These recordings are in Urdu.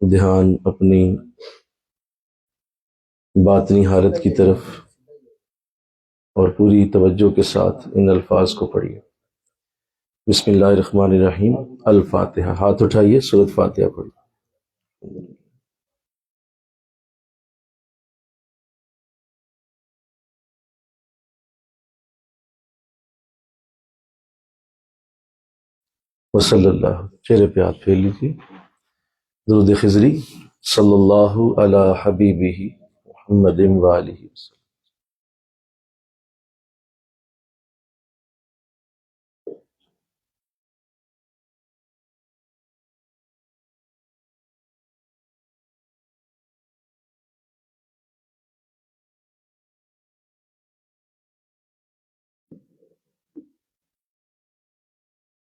دھیان اپنی باطنی حالت کی طرف اور پوری توجہ کے ساتھ ان الفاظ کو پڑھیے۔ بسم اللہ الرحمن الرحیم۔ الفاتحہ۔ ہاتھ اٹھائیے، سورۃ فاتحہ پڑھیے۔ وصلی اللہ، چہرے پہ ہاتھ پھیر لیجیے۔ درود خضری صلی اللہ علی حبیبہ محمد وآلہ وسلم۔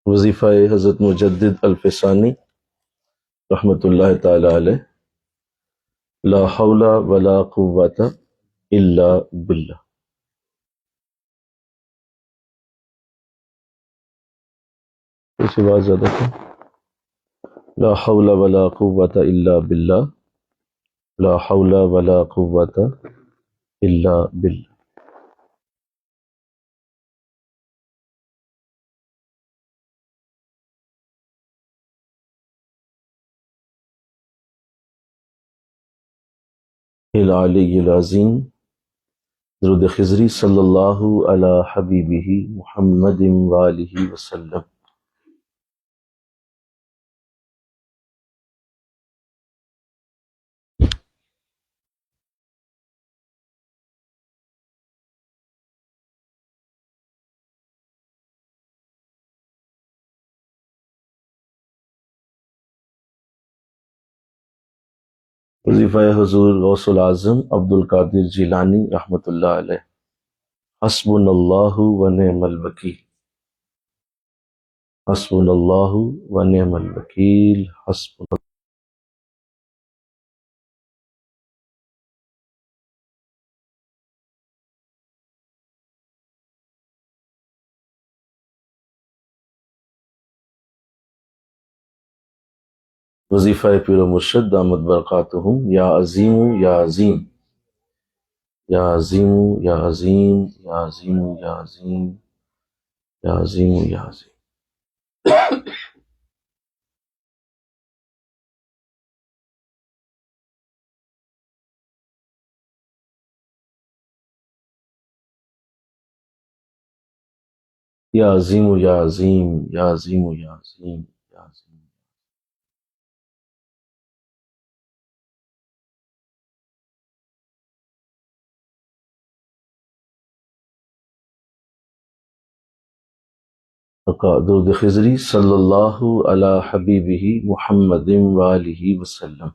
وظیفہ حضرت مجدد الفسانی رحمۃ اللہ تعالی علیہ۔ لا حول ولا قوۃ الا باللہ۔ اس بات زیادہ کہ لا حول ولا قوۃ الا باللہ، لا حول ولا قوۃ الا باللہ۔ العلی العظیم۔ درود خضری صلی اللہ علی حبیبہ محمد وآلہ وسلم۔ وظیفہ حضور غوث العظم عبد القادر جیلانی رحمۃ اللہ علیہ۔ حسبنا اللہ ونعم الوکیل، حسبنا اللہ ونعم الوکیل، حسبنا۔ وظیفہ پیر و مرشد دامت برکاتہم۔ یا عظیم یا عظیم، یا عظیم یا عظیم، یا عظیم یا عظیم، یا عظیم یا عظیم۔ یا عظیم یا عظیم، یا عظیم یا عظیم، یا عظیم۔ درود خضری صلی اللہ علی حبیبہ محمد وآلہ وسلم،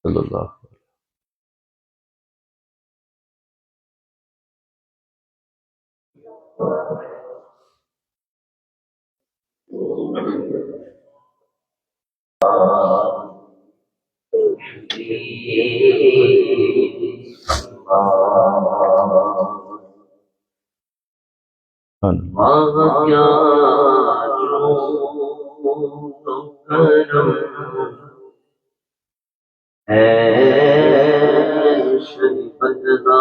صلی اللہ۔ کیا کرم ہے شریفت دا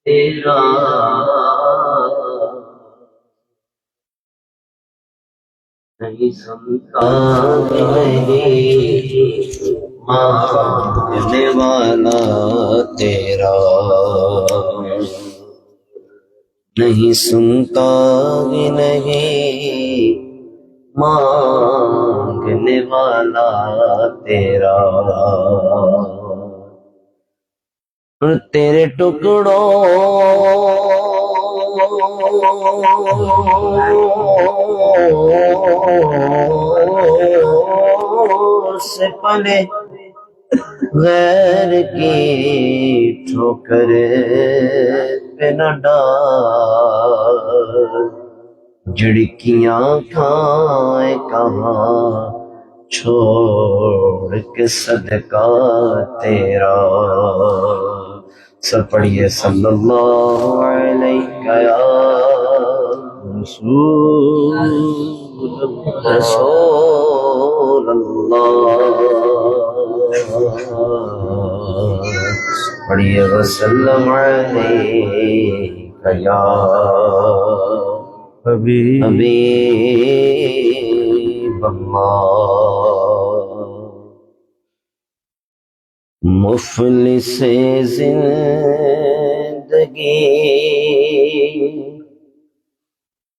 تیرا، نہیں سنتا نہیں مانگنے والا تیرا، نہیں سنتا بھی نہیں مانگنے والا تیرا، تیرے ٹکڑوں سے پلے غیر کی ٹھوکر پہ نہ ڈال، جھڑکیاں کھائیں کہاں چھوڑ کے صدقہ تیرا۔ سب پڑھیے صلی اللہ علیہ یا رسول پڑھیے وسلم علیک یا حبیب حبیب اللہ مفلس زندگی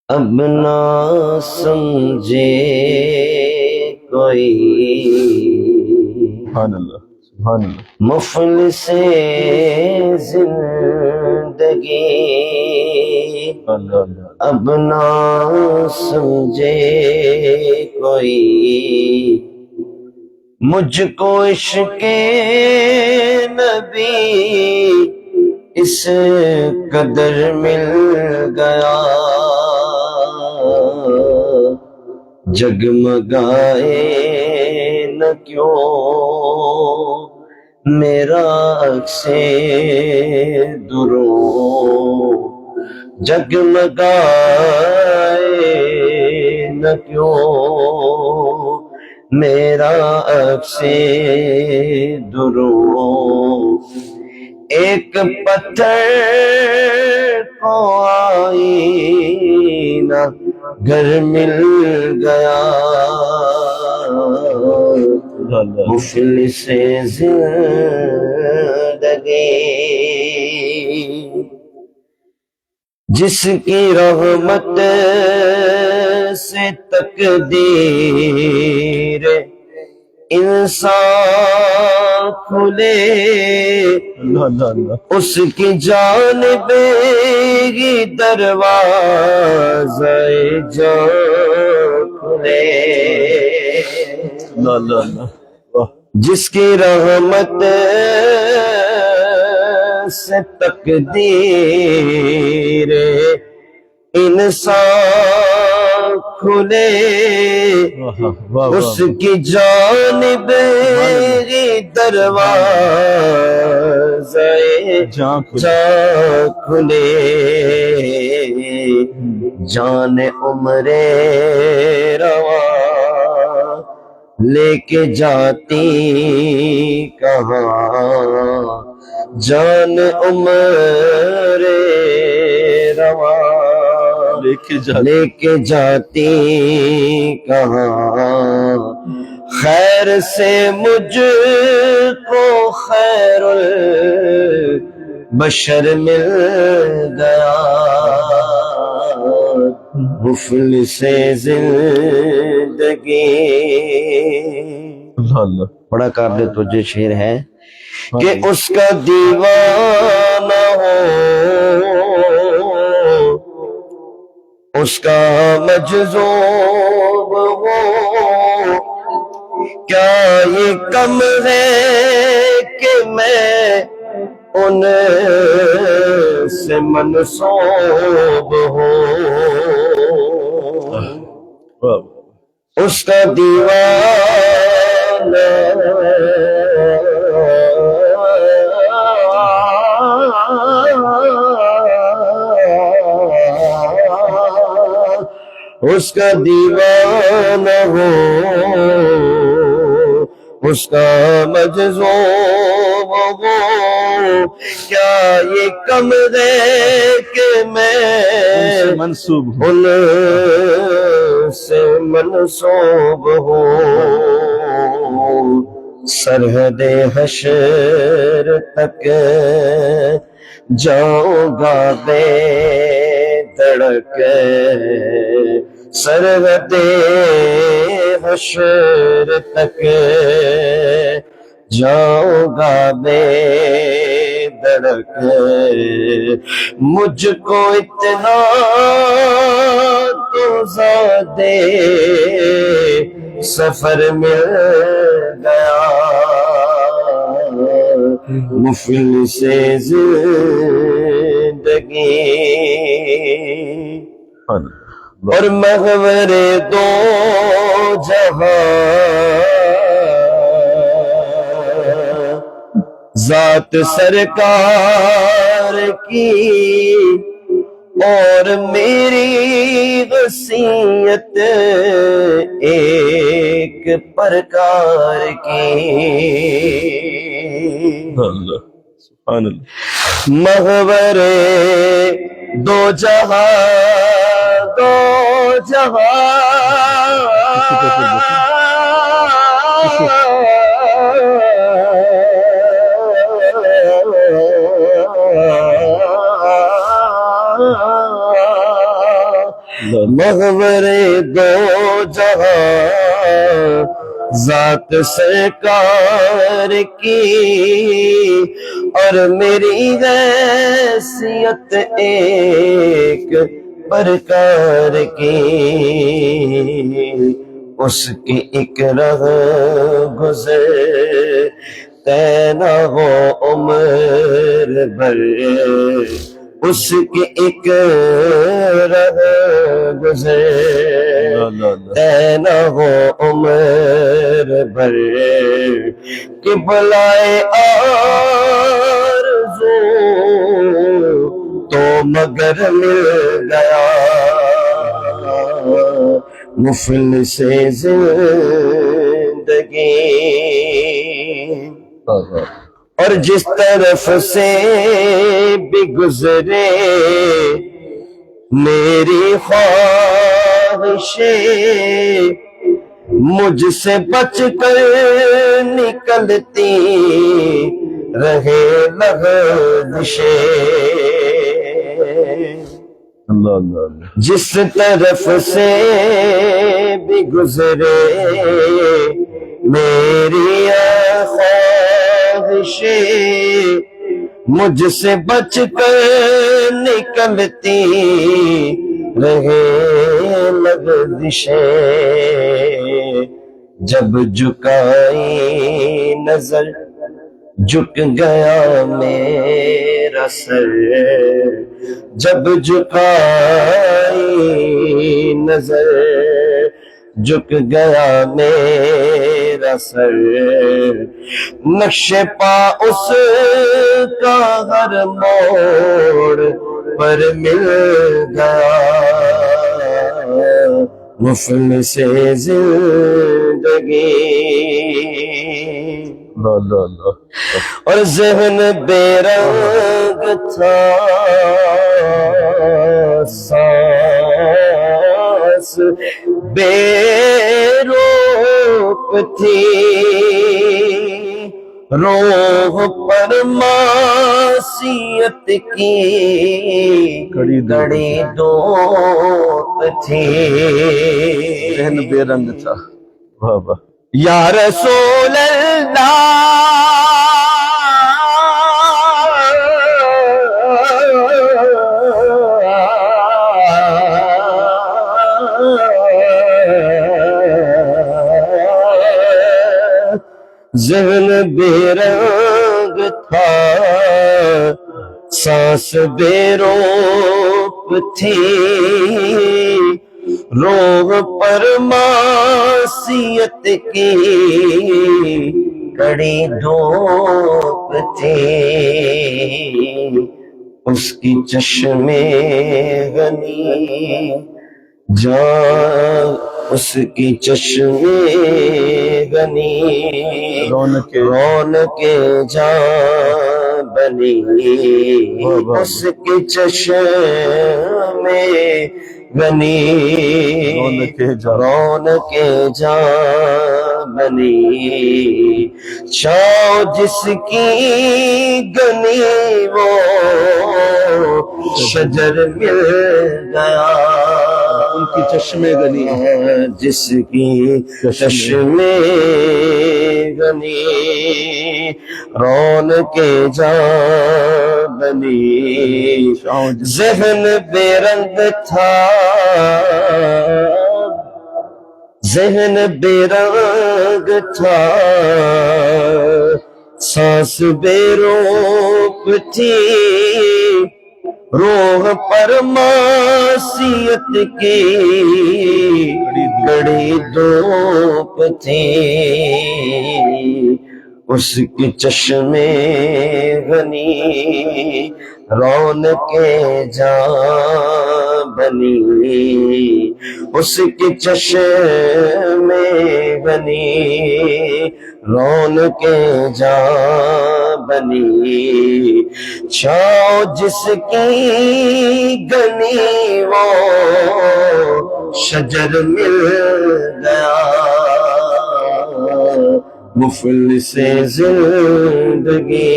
اب نہ سمجھے کوئی سبحان اللہ سبحان اللہ مفلس زندگی اللہ اللہ اب نہ سمجھے کوئی مجھ کو عشق نبی اس قدر مل گیا جگمگائے نہ کیوں میرا عکس درو جگمگائے نہ کیوں میرا عکس درو ایک پتھر کو آئینہ گھر مل گیا مفلس زندگی جس کی رحمت سے تقدیر انسان کھلے اللہ اللہ اللہ اس کی جانب ہی دروازہ جان کھلے اللہ اللہ اللہ واہ جس کی رحمت سے تقدیر انسان کھلے واہ واہ اس کی جانب ہی دروازہ جان جان کھلے جان عمر رواں لے کے جاتی کہاں جان عمر رواں لے کے جاتی کہاں خیر سے مجھ کو خیر البشر مل گیا مفلس زندگی اللہ اللہ بڑا قابل توجہ شعر ہے کہ اس کا دیوانہ ہو اس کا مجذوب ہو کیا یہ کم ہے کہ میں ان سے منسوب ہوں واہ اس کا دیوانہ اس کا دیوانہ ہو اس کا مجذوب ہو کیا یہ کم ہے کہ میں منسوب ہوں ان سے منسوب ہوں سرحد حشر تک جاؤں گا بے دڑک سرحد حشر تک جاؤں گا بے دڑک مجھ کو اتنا تو زیادہ سفر مل گیا مفلس زندگی اور محور دو جہاں ذات سرکار کی اور میری وصیت ایک پرکار کی، اللہ سبحان اللہ محور دو جہاں دو جہاں، محور دو جہاں ذات سرکار کی، اور میری حیثیت ایک پرکار کی، اس کی ایک رہ گزر طے نہ ہو عمر بھر، اس کی ایک رہ گزر طے نہ ہو عمر بھر، کہ بلائے آرزو تو مگر مل گیا مفلس زندگی، اور جس طرف سے بھی گزرے میری خواہشیں، مجھ سے بچ کر نکلتی رہے لغزشیں، اللہ اللہ اللہ جس طرف سے بھی گزرے میری خواہشیں، مجھ سے بچ کر نکلتی رہے لغزشیں، جب جھکائی نظر جھک گیا میرا سر، جب جھکائی نظر جھک گیا میرا سر، نقش پا اس کا ہر موڑ پر مل گیا مفلس زندگی، اللہ اللہ اور ذہن بے رنگ تھا سانس بے روپ تھی، روح پر معصیت کی کڑی دوپ تھی، ذہن بے رنگ تھا، واہ واہ یا رسول اللہ، ذہن بے رنگ تھا سانس بے روپ تھی، روح پر معصیت کی کڑی دھوپ تھی، اس کی چشمے غنی جان، اس کی چشمے غنی رونق جان بنی، اس کی چشمے غنی رونق جان بنی، چھاؤ جس کی گنی وہ شجر مل گیا، ان کی چشمے غنی جس کی چشمے غنی رونق جان بنی، ذہن بے رنگ تھا ذہن بے رنگ تھا سانس بے روپ تھی، روح پر معصیت کی کڑی دھوپ تھی، اس کے چشمے غنی رونق جاں بنی اس کی چشم بنی رونق جاں بنی چھاؤ جس کی گنی وہ شجر مل گیا مفلس زندگی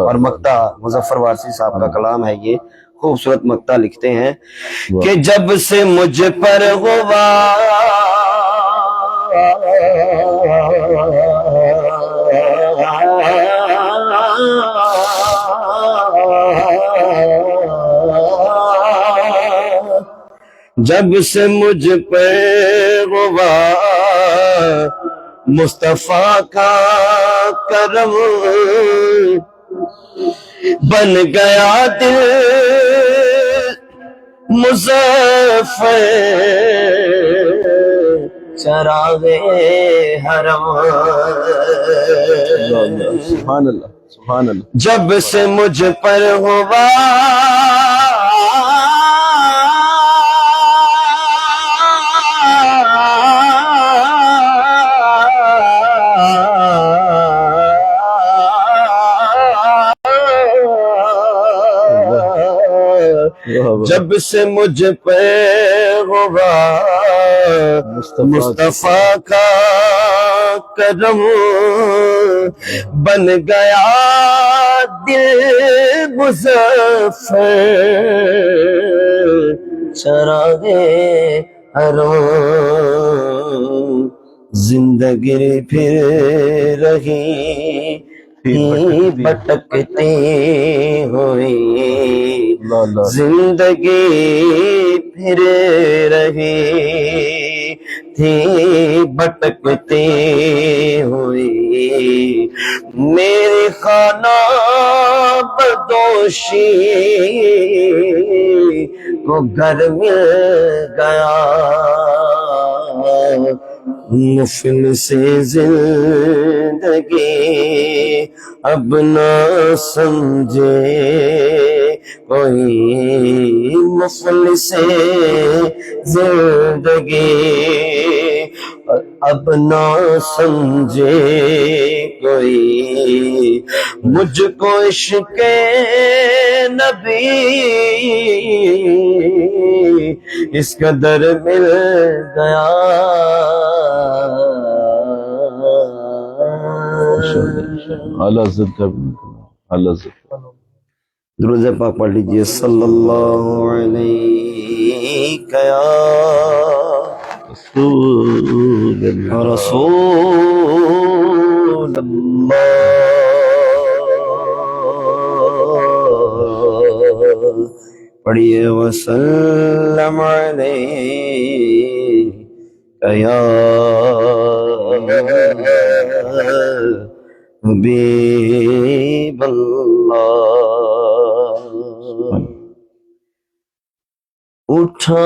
اور مقطع مظفر وارسی صاحب کا کلام ہے یہ خوبصورت مقطع لکھتے ہیں کہ جب سے مجھ پر ہوا جب سے مجھ پہ ہوا مصطفیٰ کا کرم بن گیا دل مظفر چراغ حرم سبحان اللہ سبحان اللہ جب سے مجھ پر ہوا جب سے مجھ پہ ہوا مصطفیٰ کا کرم بن گیا دل مظفر چراغ حرم زندگی پھر رہی بھٹکتی ہوئی زندگی پھر رہی تھی بھٹکتی ہوئی میری خانہ بدوشی کو گھر مل گیا مفلس زندگی اب نہ سمجھے کوئی مفلس زندگی اب نہ سمجھے کوئی مجھ کو عشق نبی اس قدر مل گیا اعلیٰ حضرت کا اعلیٰ حضرت درود پاک پڑھ لیجئے صلی اللہ علیہ یا رسول اللہ پڑھیے وسلم علیہ یا حبیب اللہ اٹھا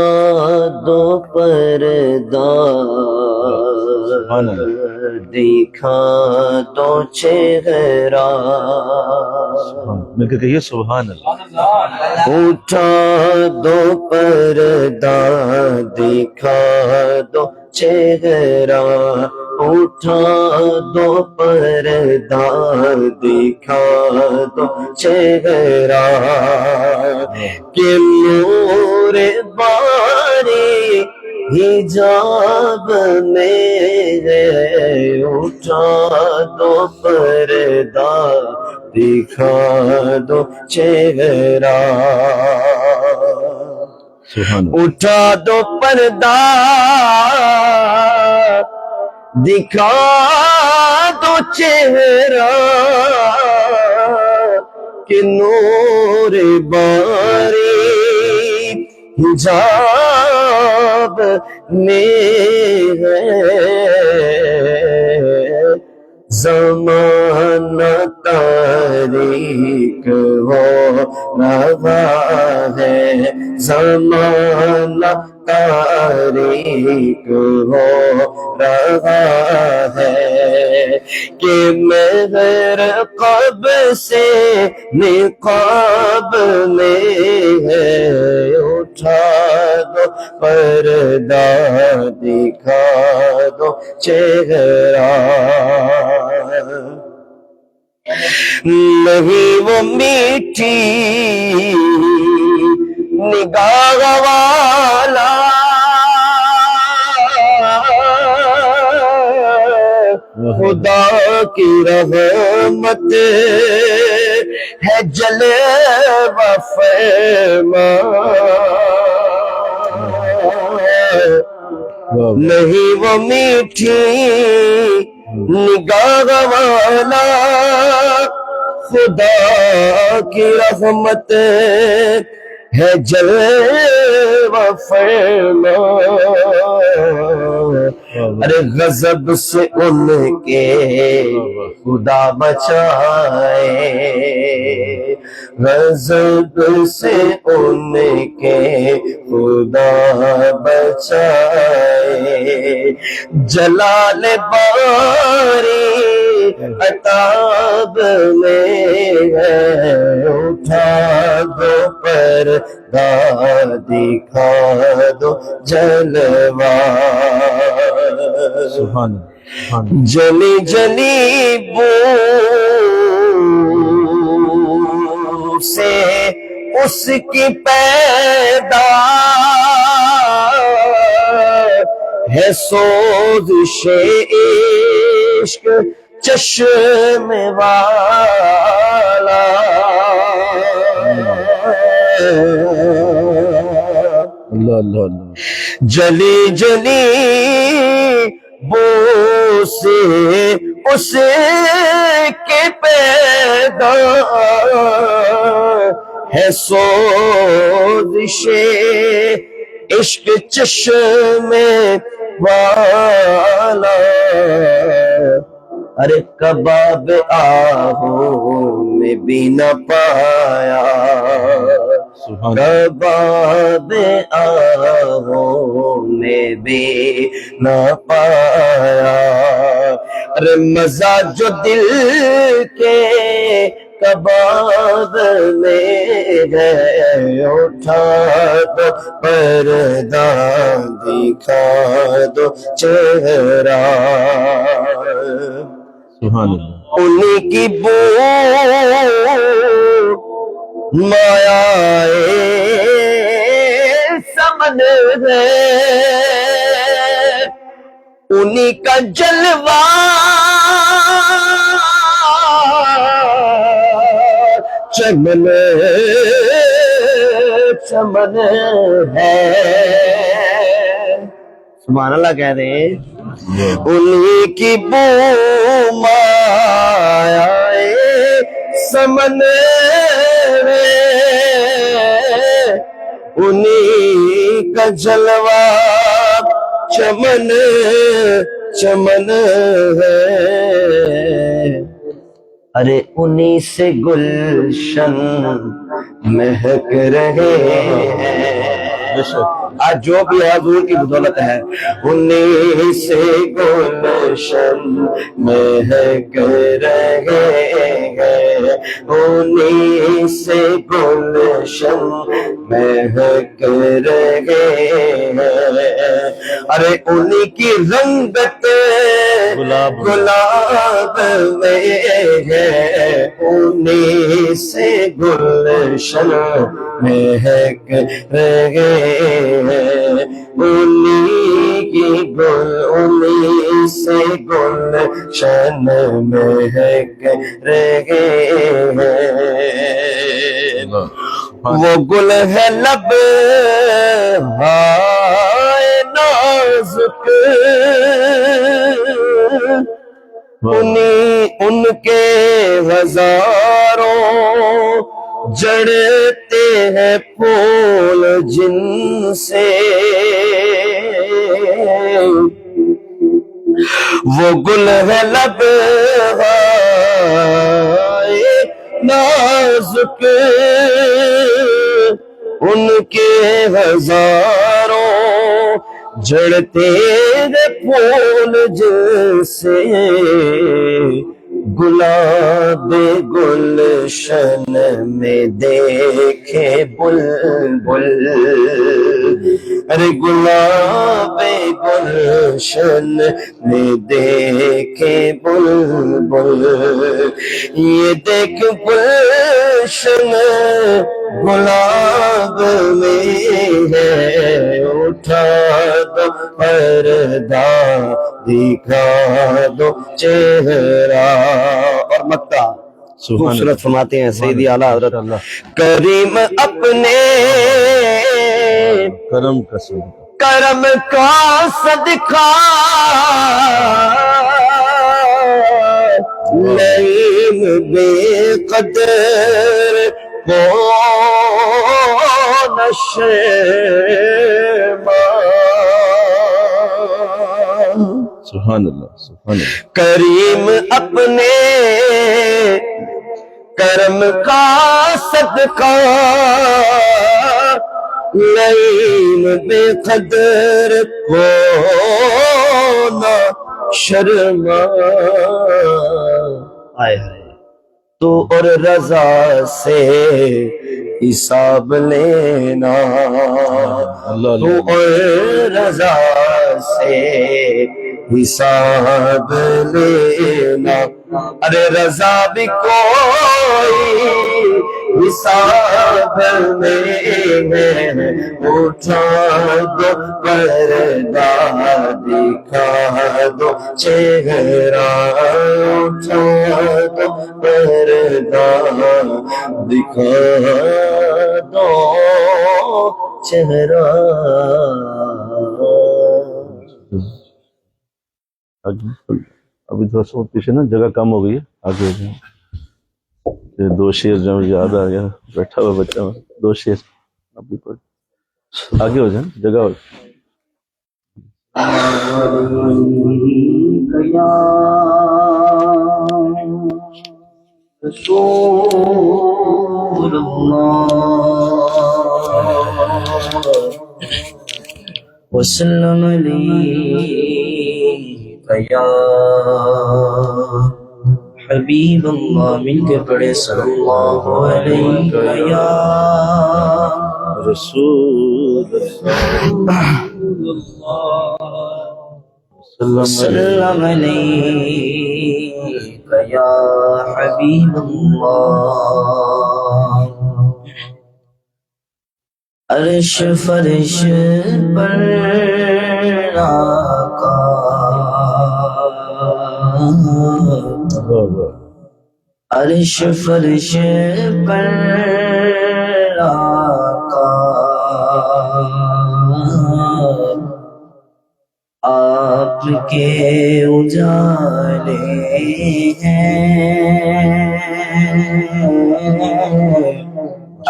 دو پردہ دیکھا تو چہرہ میں کہیے سبحان اللہ اٹھا دو پردہ دیکھا دو چہرہ اٹھا دو پردہ دیکھا دو چہرہ کہ نور باری حجاب میں ہے اٹھا دو پردہ دیکھا دو چہرہ اٹھا دو پردہ دکھا دو چہرہ کہ نور باری حجاب میں ہے زمانہ تاریک ہو رہا ہے زمانہ تاریک ہو رہا ہے کہ مہر قب سے نقاب میں ہے اٹھا دو پردہ دکھا دو چہرہ نہیں وہ میٹھی نگاہ والا خدا کی رحمت ہے جلوہ فرما نہیں وہ میٹھی نگاہ والا خدا کی رحمت ہے جلوہ فرما ارے غضب سے ان کے خدا بچائے غضب سے ان کے خدا بچائے جلال باری عتاب میں ہے اٹھا دو پردہ دکھا دو جلوہ جلی جلی بو سے اس کی پیدا ہے سوزش عشق چشم والا اللہ اللہ اللہ جلی جلی بو سے اس کے پیدا ہے سوزش عشق چشم والا ارے کباب آہوں میں بھی نہ پایا کباب آہوں میں بھی نہ پایا ارے مزہ جو دل کے کباب میں ہے اٹھا دو پردہ دکھا دو چہرہ سبحان اللہ انہی کی بو مایا سمن ہے انہی کا جلوہ چمن چمن ہے سبحان اللہ کہہ رہے ہیں انہی کی بو مایا سمن ہے انہی کا جلوہ چمن چمن ہے ارے انہی سے گلشن مہک رہے ہیں آج جو بھی حضور کی بدولت ہے انہی سے گلشن مہک رہے ہیں انہی سے گلشن مہک رہے ہیں ارے انہی کی رنگت گلاب میں ہے انہی سے گلشن مہک رہے ہیں انہی کی گل انہی سے گلشن مہک رہے ہیں وہ گل ہے لب ہائے نازک ان کے ہزاروں جڑتے ہیں پھول جن سے وہ گل ہے لب ہائے نازک ان کے ہزاروں جڑتے گے پھول جیسے گلاب گلشن میں دیکھے بلبل، ارے گلاب گلشن میں دیکھے بلبل، یہ دیکھ گلشن گلاب میں ہے، اٹھا دو پردہ دکھا دو چہرہ۔ اور مکہ خوبصورت فرماتے ہیں سیدی اعلیٰ حضرت کریم اپنے کرم کا صدقہ، کرم کا صدقہ نعیم بے قدر کو سبحان اللہ سبحان اللہ۔ کریم اپنے کرم کا صدقہ نعیم بے قدر کو نہ شرما۔ آئے تو اور رضا سے حساب لینا، تو اور رضا سے حساب لینا، ارے رضا بھی کوئی حساب نہیں ہے، اٹھا دو پردہ دکھا دو چہرہ، اٹھا دو پردہ دکھا دو چہرہ۔ ابھی تھوڑا سا پیچھے نا جگہ کم ہو گئی ہے، آگے ہو جائیں۔ یہ دو شعر جو یاد آ گیا، بیٹھا ہوا بچہ، دو شعر ابھی پڑھ، آگے ہو جائیں، جگہ ہو جائیں۔ رسول اللہ وسلم علیک یا حبیب اللہ، مل کے پڑھے صلی اللہ علیہ یا رسول اللہ وسلم علیک یا حبیب اللہ۔ عرش فرش پر آقا، عرش فرش پر آقا، آپ کے اجالے ہیں،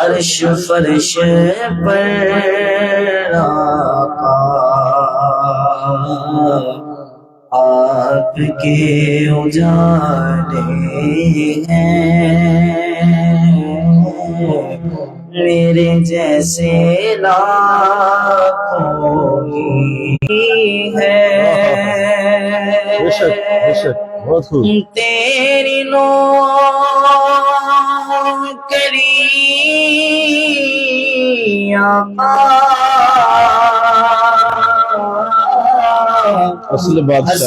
عرش فرش پر آقا، آپ کے اجالے ہیں، میرے جیسے لاکھوں ہی ہے، تیری نوکری آقا، اصل بادشاہی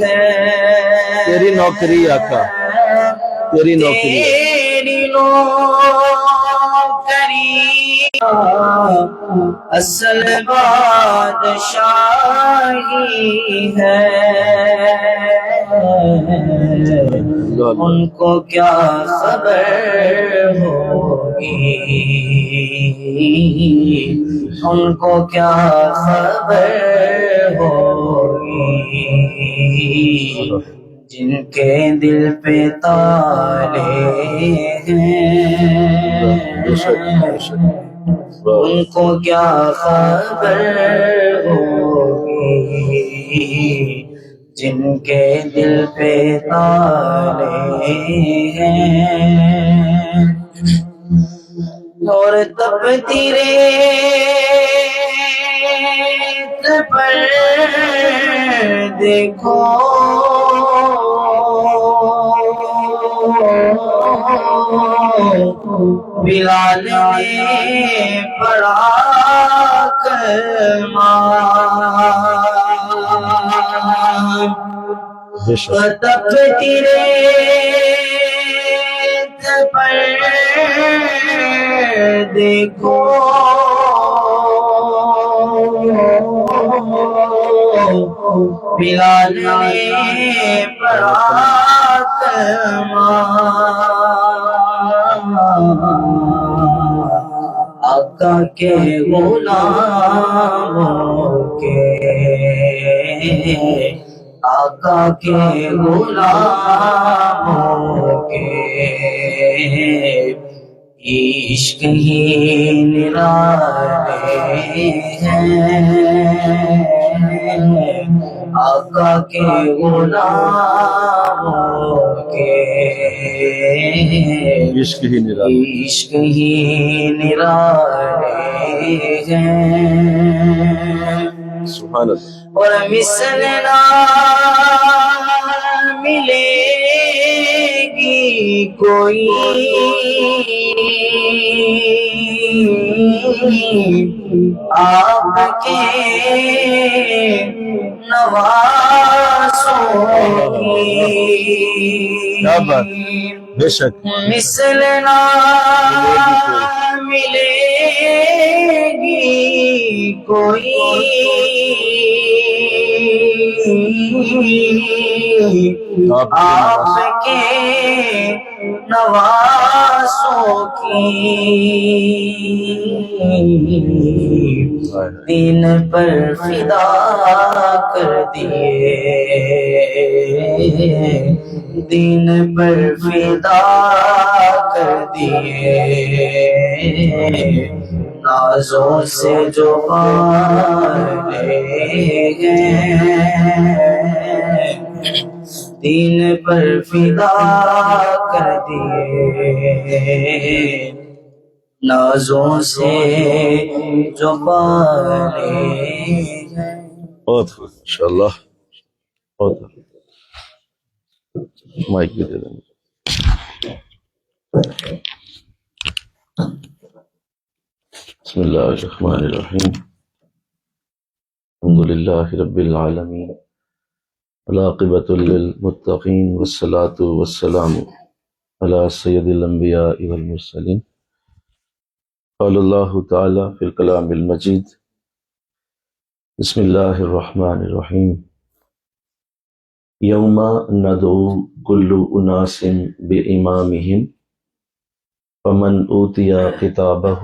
ہے، تیری نوکری آقا، تیری نوکری، تیری نوکری اصل بادشاہی ہے، ان کو کیا خبر ہوگی، ان کو کیا خبر ہوگی، جن کے دل پہ تالے ہیں، ان کو کیا خبر ہوگی، جن کے دل پہ تالے ہیں، اور تپتی ریت پر دیکھو بلال نے پڑھا کلمہ بے شک تپتی ریت پر دیکھو بلال نے پڑھا کلمہ آقا کے غلاموں کے آقا کے غلاموں کے عشق ہی نرالے ہیں آقا کے غلاموں کے عشق ہی نرالا عشق ہی نرالے ہیں سبحان اللہ اور مثل نہ ملے گی کوئی آپ کے نوازوں کی کیا بات بے شک مثل نہ ملے گی کوئی آپ کے نوازوں کی دین پر فدا کر دیے دین پر فدا کر دیے نازوں سے جو پالے گئے دین پر فدا کر دیے نازوں سے جو پالے گئے بہت خوب انشاءاللہ بہت خوب مائک بھی دے دیں بسم اللہ الرحمن الرحیم الحمد للہ رب العالمین والعاقبۃ للمتقین والصلاة والسلام علی سید الانبیاء والمرسلین قال اللہ تعالی فی الکلام المجید بسم اللہ الرحمن الرحیم یوم ندعو کل اناس بامامہم فمن اوتی کتابہ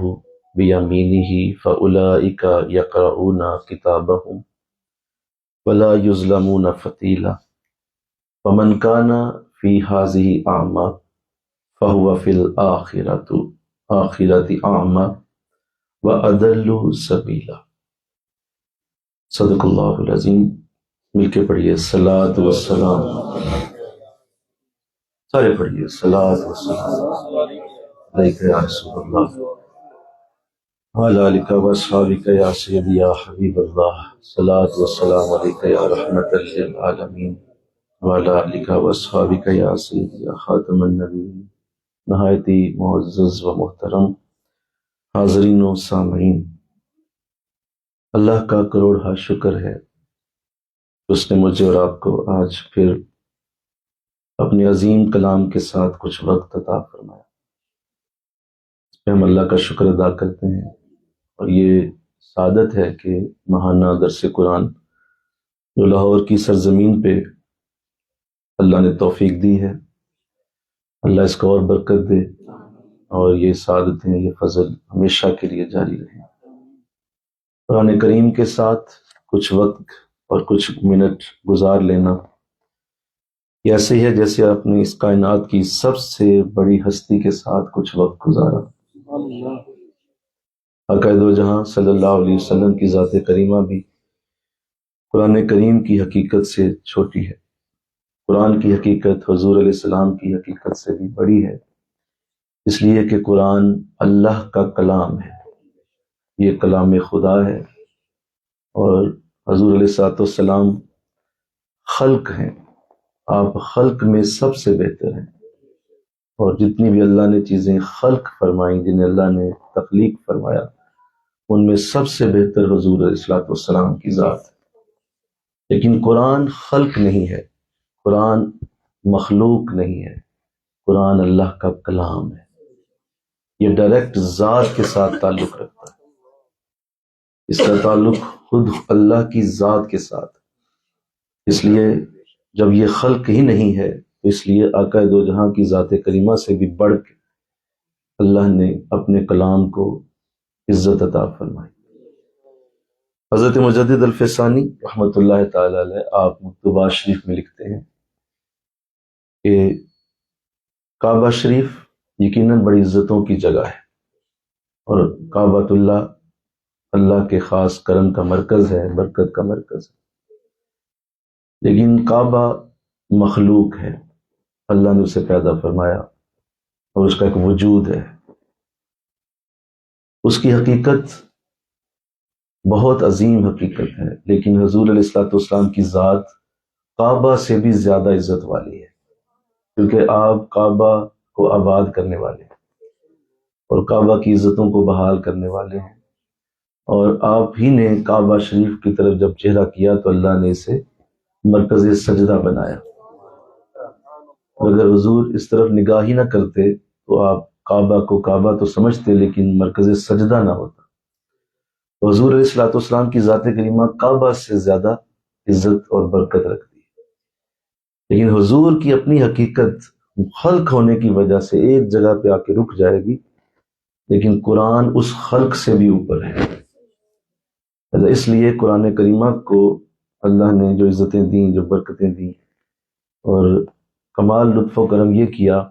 بیمینہ فاولئک یقرؤون کتابہم ولا یظلمون فتیلا ومن کان فی ہذہ اعمی فہو فی الآخرۃ اعمی واضل سبیلا صدق اللہ العظیم مل کے پڑھیے صلاۃ والسلام سارے پڑھیے صلاۃ والسلام علیک یا رسول اللہ وعلی آلک واصحابک یا سیدی یا حبیب اللہ صلاۃ والسلام علیک یا رحمت للعالمین وعلی آلک واصحابک یا سیدی یا خاتم النبیین نہایتی معزز و محترم حاضرین و سامعین، اللہ کا کروڑہ شکر ہے اس نے مجھے اور آپ کو آج پھر اپنے عظیم کلام کے ساتھ کچھ وقت عطا فرمایا۔ اس پہ ہم اللہ کا شکر ادا کرتے ہیں، اور یہ سعادت ہے کہ ماہانہ درس قرآن جو لاہور کی سرزمین پہ اللہ نے توفیق دی ہے، اللہ اس کو اور برکت دے، اور یہ سعادتیں، یہ فضل ہمیشہ کے لیے جاری رہیں۔ قرآن کریم کے ساتھ کچھ وقت اور کچھ منٹ گزار لینا یہ ایسے ہی ہے جیسے آپ نے اس کائنات کی سب سے بڑی ہستی کے ساتھ کچھ وقت گزارا۔ آقا دو جہاں صلی اللہ علیہ وسلم کی ذات کریمہ بھی قرآن کریم کی حقیقت سے چھوٹی ہے، قرآن کی حقیقت حضور علیہ السلام کی حقیقت سے بھی بڑی ہے، اس لیے کہ قرآن اللہ کا کلام ہے، یہ کلام خدا ہے، اور حضور علیہ الصلوۃ والسلام خلق ہیں، آپ خلق میں سب سے بہتر ہیں، اور جتنی بھی اللہ نے چیزیں خلق فرمائیں، جنہیں اللہ نے تخلیق فرمایا، ان میں سب سے بہتر حضور علیہ الصلوۃ والسلام کی ذات ہے۔ لیکن قرآن خلق نہیں ہے، قرآن مخلوق نہیں ہے، قرآن اللہ کا کلام ہے، یہ ڈائریکٹ ذات کے ساتھ تعلق رکھتا ہے، اس کا تعلق خود اللہ کی ذات کے ساتھ۔ اس لیے جب یہ خلق ہی نہیں ہے تو اس لیے آقا دو جہاں کی ذات کریمہ سے بھی بڑھ کے اللہ نے اپنے کلام کو عزت عطا فرمائی۔ حضرت مجدد الفسانی رحمۃ اللہ تعالی علیہ آپ مکتوبات شریف میں لکھتے ہیں کہ کعبہ شریف یقیناً بڑی عزتوں کی جگہ ہے، اور کعبۃ اللہ اللہ کے خاص کرم کا مرکز ہے، برکت کا مرکز ہے، لیکن کعبہ مخلوق ہے، اللہ نے اسے پیدا فرمایا اور اس کا ایک وجود ہے، اس کی حقیقت بہت عظیم حقیقت ہے، لیکن حضور علیہ الصلوۃ والسلام کی ذات کعبہ سے بھی زیادہ عزت والی ہے، کیونکہ آپ کعبہ کو آباد کرنے والے ہیں اور کعبہ کی عزتوں کو بحال کرنے والے ہیں، اور آپ ہی نے کعبہ شریف کی طرف جب چہرہ کیا تو اللہ نے اسے مرکز سجدہ بنایا۔ اگر حضور اس طرف نگاہ ہی نہ کرتے تو آپ کعبہ کو کعبہ تو سمجھتے لیکن مرکز سجدہ نہ ہوتا۔ تو حضور علیہ الصلوۃ والسلام کی ذات کریمہ کعبہ سے زیادہ عزت اور برکت رکھتی ہے، لیکن حضور کی اپنی حقیقت خلق ہونے کی وجہ سے ایک جگہ پہ آ کے رک جائے گی، لیکن قرآن اس خلق سے بھی اوپر ہے۔ اس لیے قرآن کریمہ کو اللہ نے جو عزتیں دیں، جو برکتیں دیں، اور کمال لطف و کرم یہ کیا،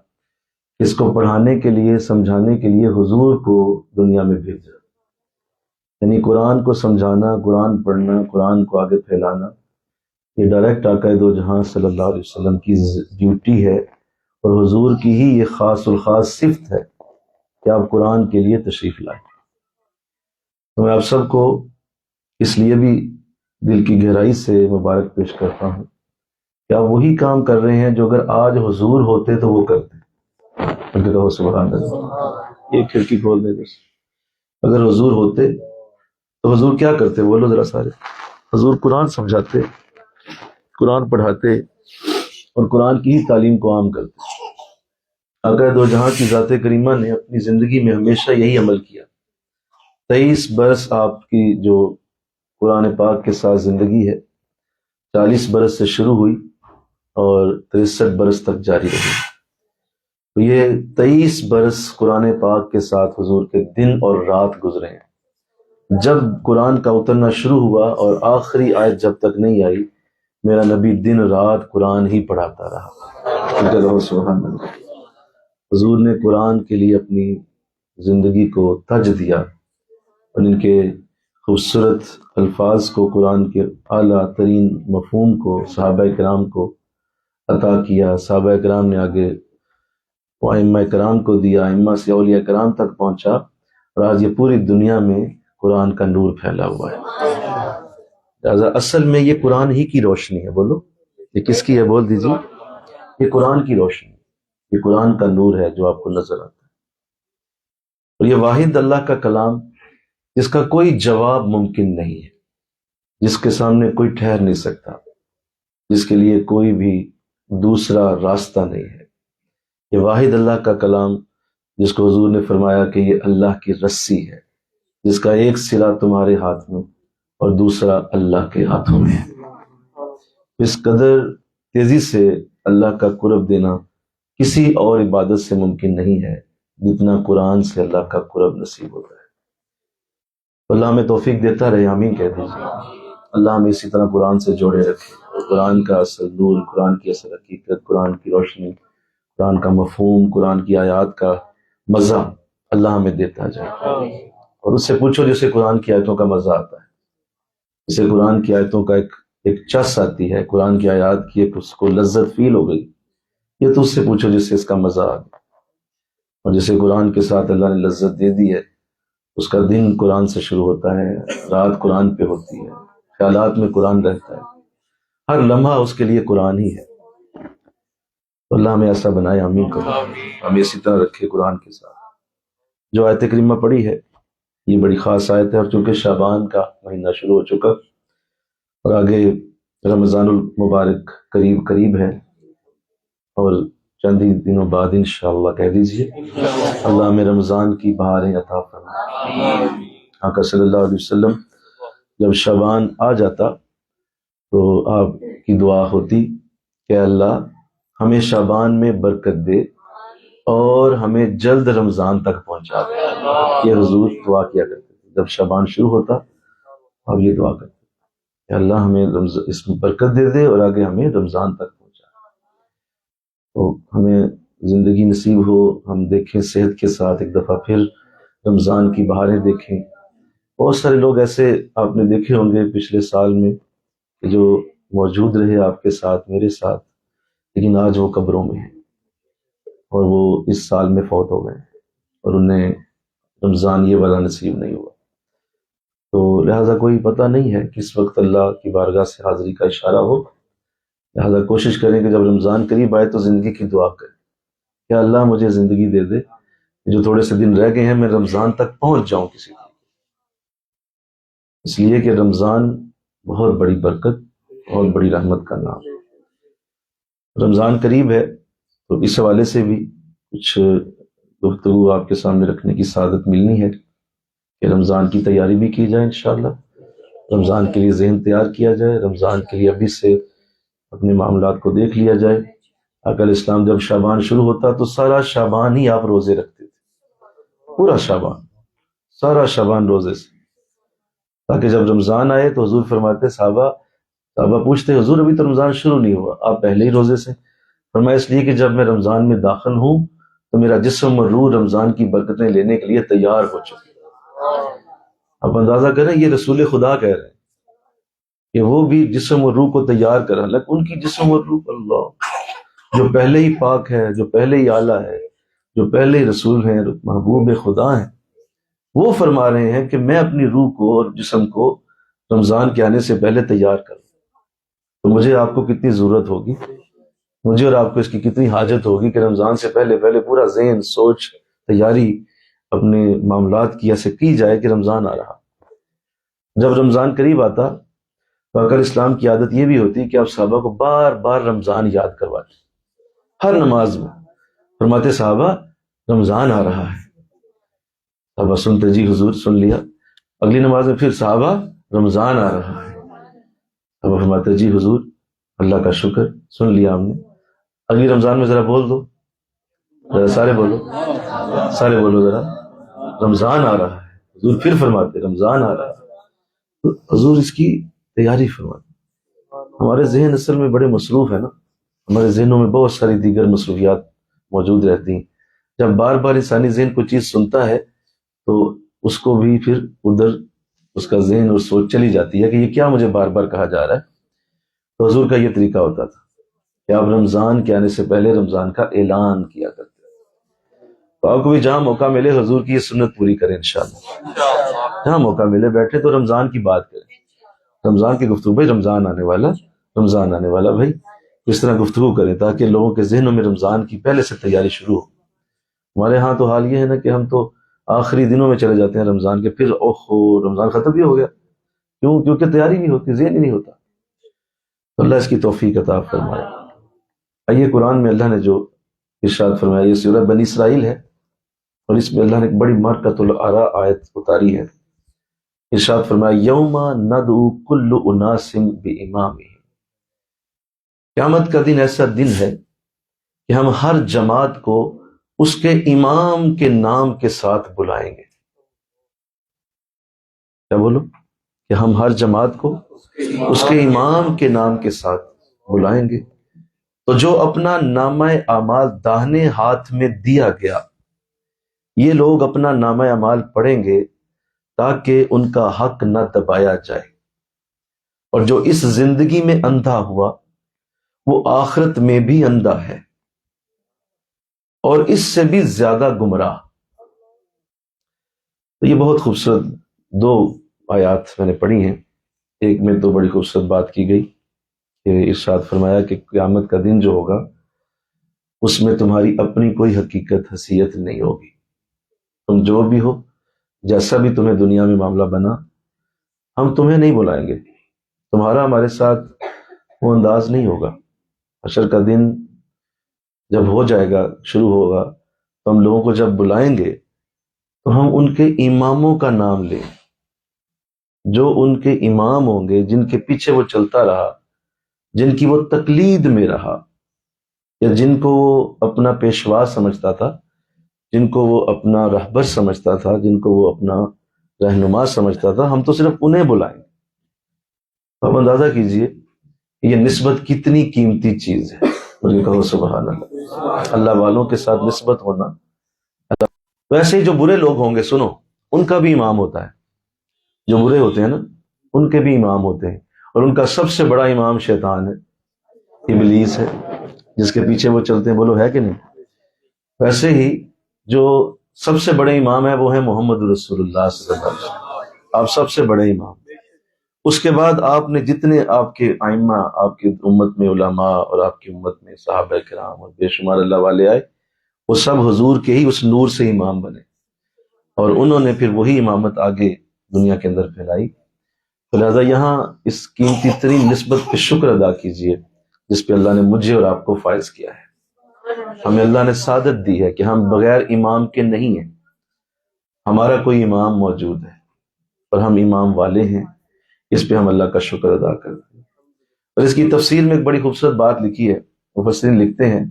اس کو پڑھانے کے لیے، سمجھانے کے لیے حضور کو دنیا میں بھیجا، یعنی قرآن کو سمجھانا، قرآن پڑھنا، قرآن کو آگے پھیلانا، یہ ڈائریکٹ آقا دو جہاں صلی اللہ علیہ وسلم کی ڈیوٹی ہے، اور حضور کی ہی یہ خاص الخاص صفت ہے کہ آپ قرآن کے لیے تشریف لائیں۔ تو میں آپ سب کو اس لیے بھی دل کی گہرائی سے مبارک پیش کرتا ہوں کہ آپ وہی کام کر رہے ہیں جو اگر آج حضور ہوتے تو وہ کرتے۔ کہو سبحان اللہ۔ یہ کھڑکی کھول دے بس، اگر حضور ہوتے تو حضور کیا کرتے؟ بولو ذرا سارے۔ حضور قرآن سمجھاتے، قرآن پڑھاتے، اور قرآن کی ہی تعلیم کو عام کرتے۔ آقا دو جہاں کی ذات کریمہ نے اپنی زندگی میں ہمیشہ یہی عمل کیا۔ 23 برس آپ کی جو قرآن پاک کے ساتھ زندگی ہے، 40 برس سے شروع ہوئی اور 63 برس تک جاری رہی۔ تو یہ 23 برس قرآن پاک کے ساتھ حضور کے دن اور رات گزرے ہیں۔ جب قرآن کا اترنا شروع ہوا اور آخری آیت جب تک نہیں آئی، میرا نبی دن رات قرآن ہی پڑھاتا رہا۔ سبحان اللہ۔ حضور نے قرآن کے لیے اپنی زندگی کو تج دیا، اور ان کے خوبصورت الفاظ کو، قرآن کے اعلیٰ ترین مفہوم کو صحابہ کرام کو عطا کیا۔ صحابہ کرام نے آگے وہ ائمہ کرام کو دیا، ائمہ سے اولیاء کرام تک پہنچا، اور آج یہ پوری دنیا میں قرآن کا نور پھیلا ہوا ہے۔ لہٰذا اصل میں یہ قرآن ہی کی روشنی ہے۔ بولو یہ کس کی ہے؟ بول دیجیے۔ یہ قرآن کی روشنی، یہ قرآن کا نور ہے جو آپ کو نظر آتا ہے، اور یہ واحد اللہ کا کلام جس کا کوئی جواب ممکن نہیں ہے، جس کے سامنے کوئی ٹھہر نہیں سکتا، جس کے لیے کوئی بھی دوسرا راستہ نہیں ہے۔ یہ واحد اللہ کا کلام جس کو حضور نے فرمایا کہ یہ اللہ کی رسی ہے، جس کا ایک سرا تمہارے ہاتھ میں اور دوسرا اللہ کے ہاتھوں میں ہے۔ اس قدر تیزی سے اللہ کا قرب دینا کسی اور عبادت سے ممکن نہیں ہے جتنا قرآن سے اللہ کا قرب نصیب ہوتا ہے۔ اللہ ہمیں توفیق دیتا رہے، آمین کہہ دیجیے۔ اللہ ہمیں اسی طرح قرآن سے جوڑے رکھے، اور قرآن کا اصل نور، قرآن کی اصل حقیقت، قرآن کی روشنی، قرآن کا مفہوم، قرآن کی آیات کا مزہ اللہ ہمیں دیتا جائے۔ اور اس سے پوچھو جسے قرآن کی آیتوں کا مزہ آتا ہے، جسے قرآن کی آیتوں کا ایک چس آتی ہے، قرآن کی آیات کی ایک اس کو لذت فیل ہو گئی، یہ تو اس سے پوچھو جس سے اس کا مزہ آ گیا۔ اور جسے قرآن کے ساتھ اللہ نے لذت دے دی ہے، اس کا دن قرآن سے شروع ہوتا ہے، رات قرآن پہ ہوتی ہے، خیالات میں قرآن رہتا ہے، ہر لمحہ اس کے لیے قرآن ہی ہے۔ تو اللہ ہمیں ایسا بنائے، آمین کرو، ہمیں اسی طرح رکھے قرآن کے ساتھ۔ جو آیت کریمہ پڑھی ہے یہ بڑی خاص آیت ہے، اور چونکہ شعبان کا مہینہ شروع ہو چکا اور آگے رمضان المبارک قریب ہے، اور چند ہی دنوں بعد انشاءاللہ کہہ دیجئے اللہ ہمیں رمضان کی بہاریں عطا فرمائے۔ آقا صلی اللہ علیہ وسلم جب شعبان آ جاتا تو آپ کی دعا ہوتی کہ اللہ ہمیں شعبان میں برکت دے اور ہمیں جلد رمضان تک پہنچا دے۔ یہ حضور دعا کیا کرتے تھے جب شعبان شروع ہوتا، اب یہ دعا کرتے کہ اللہ ہمیں اس میں برکت دے دے اور آگے ہمیں رمضان تک پہنچا دے۔ تو ہمیں زندگی نصیب ہو، ہم دیکھیں صحت کے ساتھ ایک دفعہ پھر رمضان کی بہاریں دیکھیں۔ بہت سارے لوگ ایسے آپ نے دیکھے ہوں گے پچھلے سال میں کہ جو موجود رہے آپ کے ساتھ، میرے ساتھ، لیکن آج وہ قبروں میں ہیں اور وہ اس سال میں فوت ہو گئے اور انہیں رمضان یہ والا نصیب نہیں ہوا۔ تو لہٰذا کوئی پتہ نہیں ہے کس وقت اللہ کی بارگاہ سے حاضری کا اشارہ ہو، لہٰذا کوشش کریں کہ جب رمضان قریب آئے تو زندگی کی دعا کریں کہ اللہ مجھے زندگی دے دے، جو تھوڑے سے دن رہ گئے ہیں میں رمضان تک پہنچ جاؤں کسی طرح، اس لیے کہ رمضان بہت بڑی برکت، بہت بڑی رحمت کا نام ہے۔ رمضان قریب ہے تو اس حوالے سے بھی کچھ گفتگو آپ کے سامنے رکھنے کی سعادت ملنی ہے کہ رمضان کی تیاری بھی کی جائے انشاءاللہ، رمضان کے لیے ذہن تیار کیا جائے، رمضان کے لیے ابھی سے اپنے معاملات کو دیکھ لیا جائے۔ آقا علیہ السلام جب شعبان شروع ہوتا تو سارا شعبان ہی آپ روزے رکھتے تھے، پورا شعبان، سارا شعبان روزے سے، تاکہ جب رمضان آئے تو حضور فرماتے صحابہ پوچھتے حضور ابھی تو رمضان شروع نہیں ہوا، آپ پہلے ہی روزے سے؟ فرمایا اس لیے کہ جب میں رمضان میں داخل ہوں تو میرا جسم اور روح رمضان کی برکتیں لینے کے لیے تیار ہو چکی۔ آپ اندازہ کریں یہ رسول خدا کہہ رہے ہیں کہ وہ بھی جسم اور روح کو تیار کرا، لیکن ان کی جسم اور روح، اللہ جو پہلے ہی پاک ہے، جو پہلے ہی اعلیٰ ہے، جو پہلے ہی رسول ہیں، محبوب خدا ہیں، وہ فرما رہے ہیں کہ میں اپنی روح کو اور جسم کو رمضان کے آنے سے پہلے تیار کروں۔ تو مجھے آپ کو کتنی ضرورت ہوگی، مجھے اور آپ کو اس کی کتنی حاجت ہوگی کہ رمضان سے پہلے پورا ذہن، سوچ، تیاری اپنے معاملات کی ایسے کی جائے کہ رمضان آ رہا۔ جب رمضان قریب آتا تو آقا اسلام کی عادت یہ بھی ہوتی کہ آپ صحابہ کو بار بار رمضان یاد کرواتے، ہر نماز میں فرماتے صحابہ رمضان آ رہا ہے۔ صحابہ سنتے جی حضور سن لیا، اگلی نماز میں پھر صحابہ رمضان آ رہا ہے، صحابہ فرماتے جی حضور اللہ کا شکر سن لیا ہم نے، اگلی رمضان میں ذرا بول دو، ذرا سارے بولو ذرا رمضان آ رہا ہے۔ حضور پھر فرماتے رمضان آ رہا ہے، تو حضور اس کی تیاری فرماتے۔ ہمارے ذہن اصل میں بڑے مصروف ہے نا، ہمارے ذہنوں میں بہت ساری دیگر مصروفیات موجود رہتی ہیں۔ جب بار بار انسانی ذہن کوئی چیز سنتا ہے تو اس کو بھی پھر ادھر اس کا ذہن اور سوچ چلی جاتی ہے کہ یہ کیا مجھے بار بار کہا جا رہا ہے۔ تو حضور کا یہ طریقہ ہوتا تھا کہ آپ رمضان کے آنے سے پہلے رمضان کا اعلان کیا کرتے ہیں۔ تو آپ کو بھی جہاں موقع ملے حضور کی یہ سنت پوری کریں انشاءاللہ، جہاں موقع ملے بیٹھے تو رمضان کی بات کریں، رمضان کی گفتگو، بھائی رمضان آنے والا بھائی اس طرح گفتگو کریں تاکہ لوگوں کے ذہنوں میں رمضان کی پہلے سے تیاری شروع ہو۔ ہمارے ہاں تو حال یہ ہے نا کہ ہم تو آخری دنوں میں چلے جاتے ہیں رمضان کے، پھر اوہو رمضان ختم بھی ہو گیا، کیونکہ تیاری نہیں ہوتی، ذہن ہی نہیں ہوتا۔ تو اللہ اس کی توفیق عطا فرمائے۔ آئیے قرآن میں اللہ نے جو ارشاد فرمایا، یہ سورہ بنی اسرائیل ہے اور اس میں اللہ نے ایک بڑی مرکۃ الآراء آیت اتاری ہے۔ ارشاد فرمایا یوم ندعو کل اناس بامامہم، قیامت کا دن ایسا دن ہے کہ ہم ہر جماعت کو اس کے امام کے نام کے ساتھ بلائیں گے۔ کیا بولو؟ کہ ہم ہر جماعت کو اس کے امام کے نام کے ساتھ بلائیں گے، تو جو اپنا نامہ اعمال داہنے ہاتھ میں دیا گیا، یہ لوگ اپنا نامہ اعمال پڑھیں گے تاکہ ان کا حق نہ دبایا جائے، اور جو اس زندگی میں اندھا ہوا وہ آخرت میں بھی اندھا ہے، اور اس سے بھی زیادہ گمراہ۔ تو یہ بہت خوبصورت دو آیات میں نے پڑھی ہیں۔ ایک میں تو بڑی خوبصورت بات کی گئی کہ ارشاد فرمایا کہ قیامت کا دن جو ہوگا اس میں تمہاری اپنی کوئی حقیقت حیثیت نہیں ہوگی، تم جو بھی ہو، جیسا بھی تمہیں دنیا میں معاملہ بنا، ہم تمہیں نہیں بلائیں گے، تمہارا ہمارے ساتھ وہ انداز نہیں ہوگا۔ حشر کا دن جب ہو جائے گا، شروع ہوگا، تو ہم لوگوں کو جب بلائیں گے تو ہم ان کے اماموں کا نام لیں، جو ان کے امام ہوں گے، جن کے پیچھے وہ چلتا رہا، جن کی وہ تقلید میں رہا، یا جن کو وہ اپنا پیشوا سمجھتا تھا، جن کو وہ اپنا رہبر سمجھتا تھا، جن کو وہ اپنا رہنما سمجھتا تھا، ہم تو صرف انہیں بلائیں گے۔ تو آپ اندازہ کیجئے یہ نسبت کتنی قیمتی چیز ہے۔ اور یہ کہو سبحان اللہ، اللہ والوں کے ساتھ نسبت ہونا۔ ویسے ہی جو برے لوگ ہوں گے، سنو، ان کا بھی امام ہوتا ہے۔ جو برے ہوتے ہیں نا، ان کے بھی امام ہوتے ہیں، اور ان کا سب سے بڑا امام شیطان ہے، ابلیس ہے، جس کے پیچھے وہ چلتے ہیں۔ بولو ہے کہ نہیں؟ ویسے ہی جو سب سے بڑے امام ہیں وہ ہیں محمد رسول اللہ صلی اللہ علیہ وسلم، آپ سب سے بڑے امام۔ اس کے بعد آپ نے جتنے آپ کے ائمہ، آپ کی امت میں علماء اور آپ کی امت میں صحابہ کرام اور بے شمار اللہ والے آئے، وہ سب حضور کے ہی اس نور سے امام بنے، اور انہوں نے پھر وہی امامت آگے دنیا کے اندر پھیلائی۔ لہٰذا یہاں اس قیمتی ترین نسبت پہ شکر ادا کیجئے جس پہ اللہ نے مجھے اور آپ کو فائز کیا ہے۔ ہمیں اللہ نے سعادت دی ہے کہ ہم بغیر امام کے نہیں ہیں، ہمارا کوئی امام موجود ہے اور ہم امام والے ہیں۔ اس پہ ہم اللہ کا شکر ادا کرتے ہیں۔ اور اس کی تفسیر میں ایک بڑی خوبصورت بات لکھی ہے، مفسرین لکھتے ہیں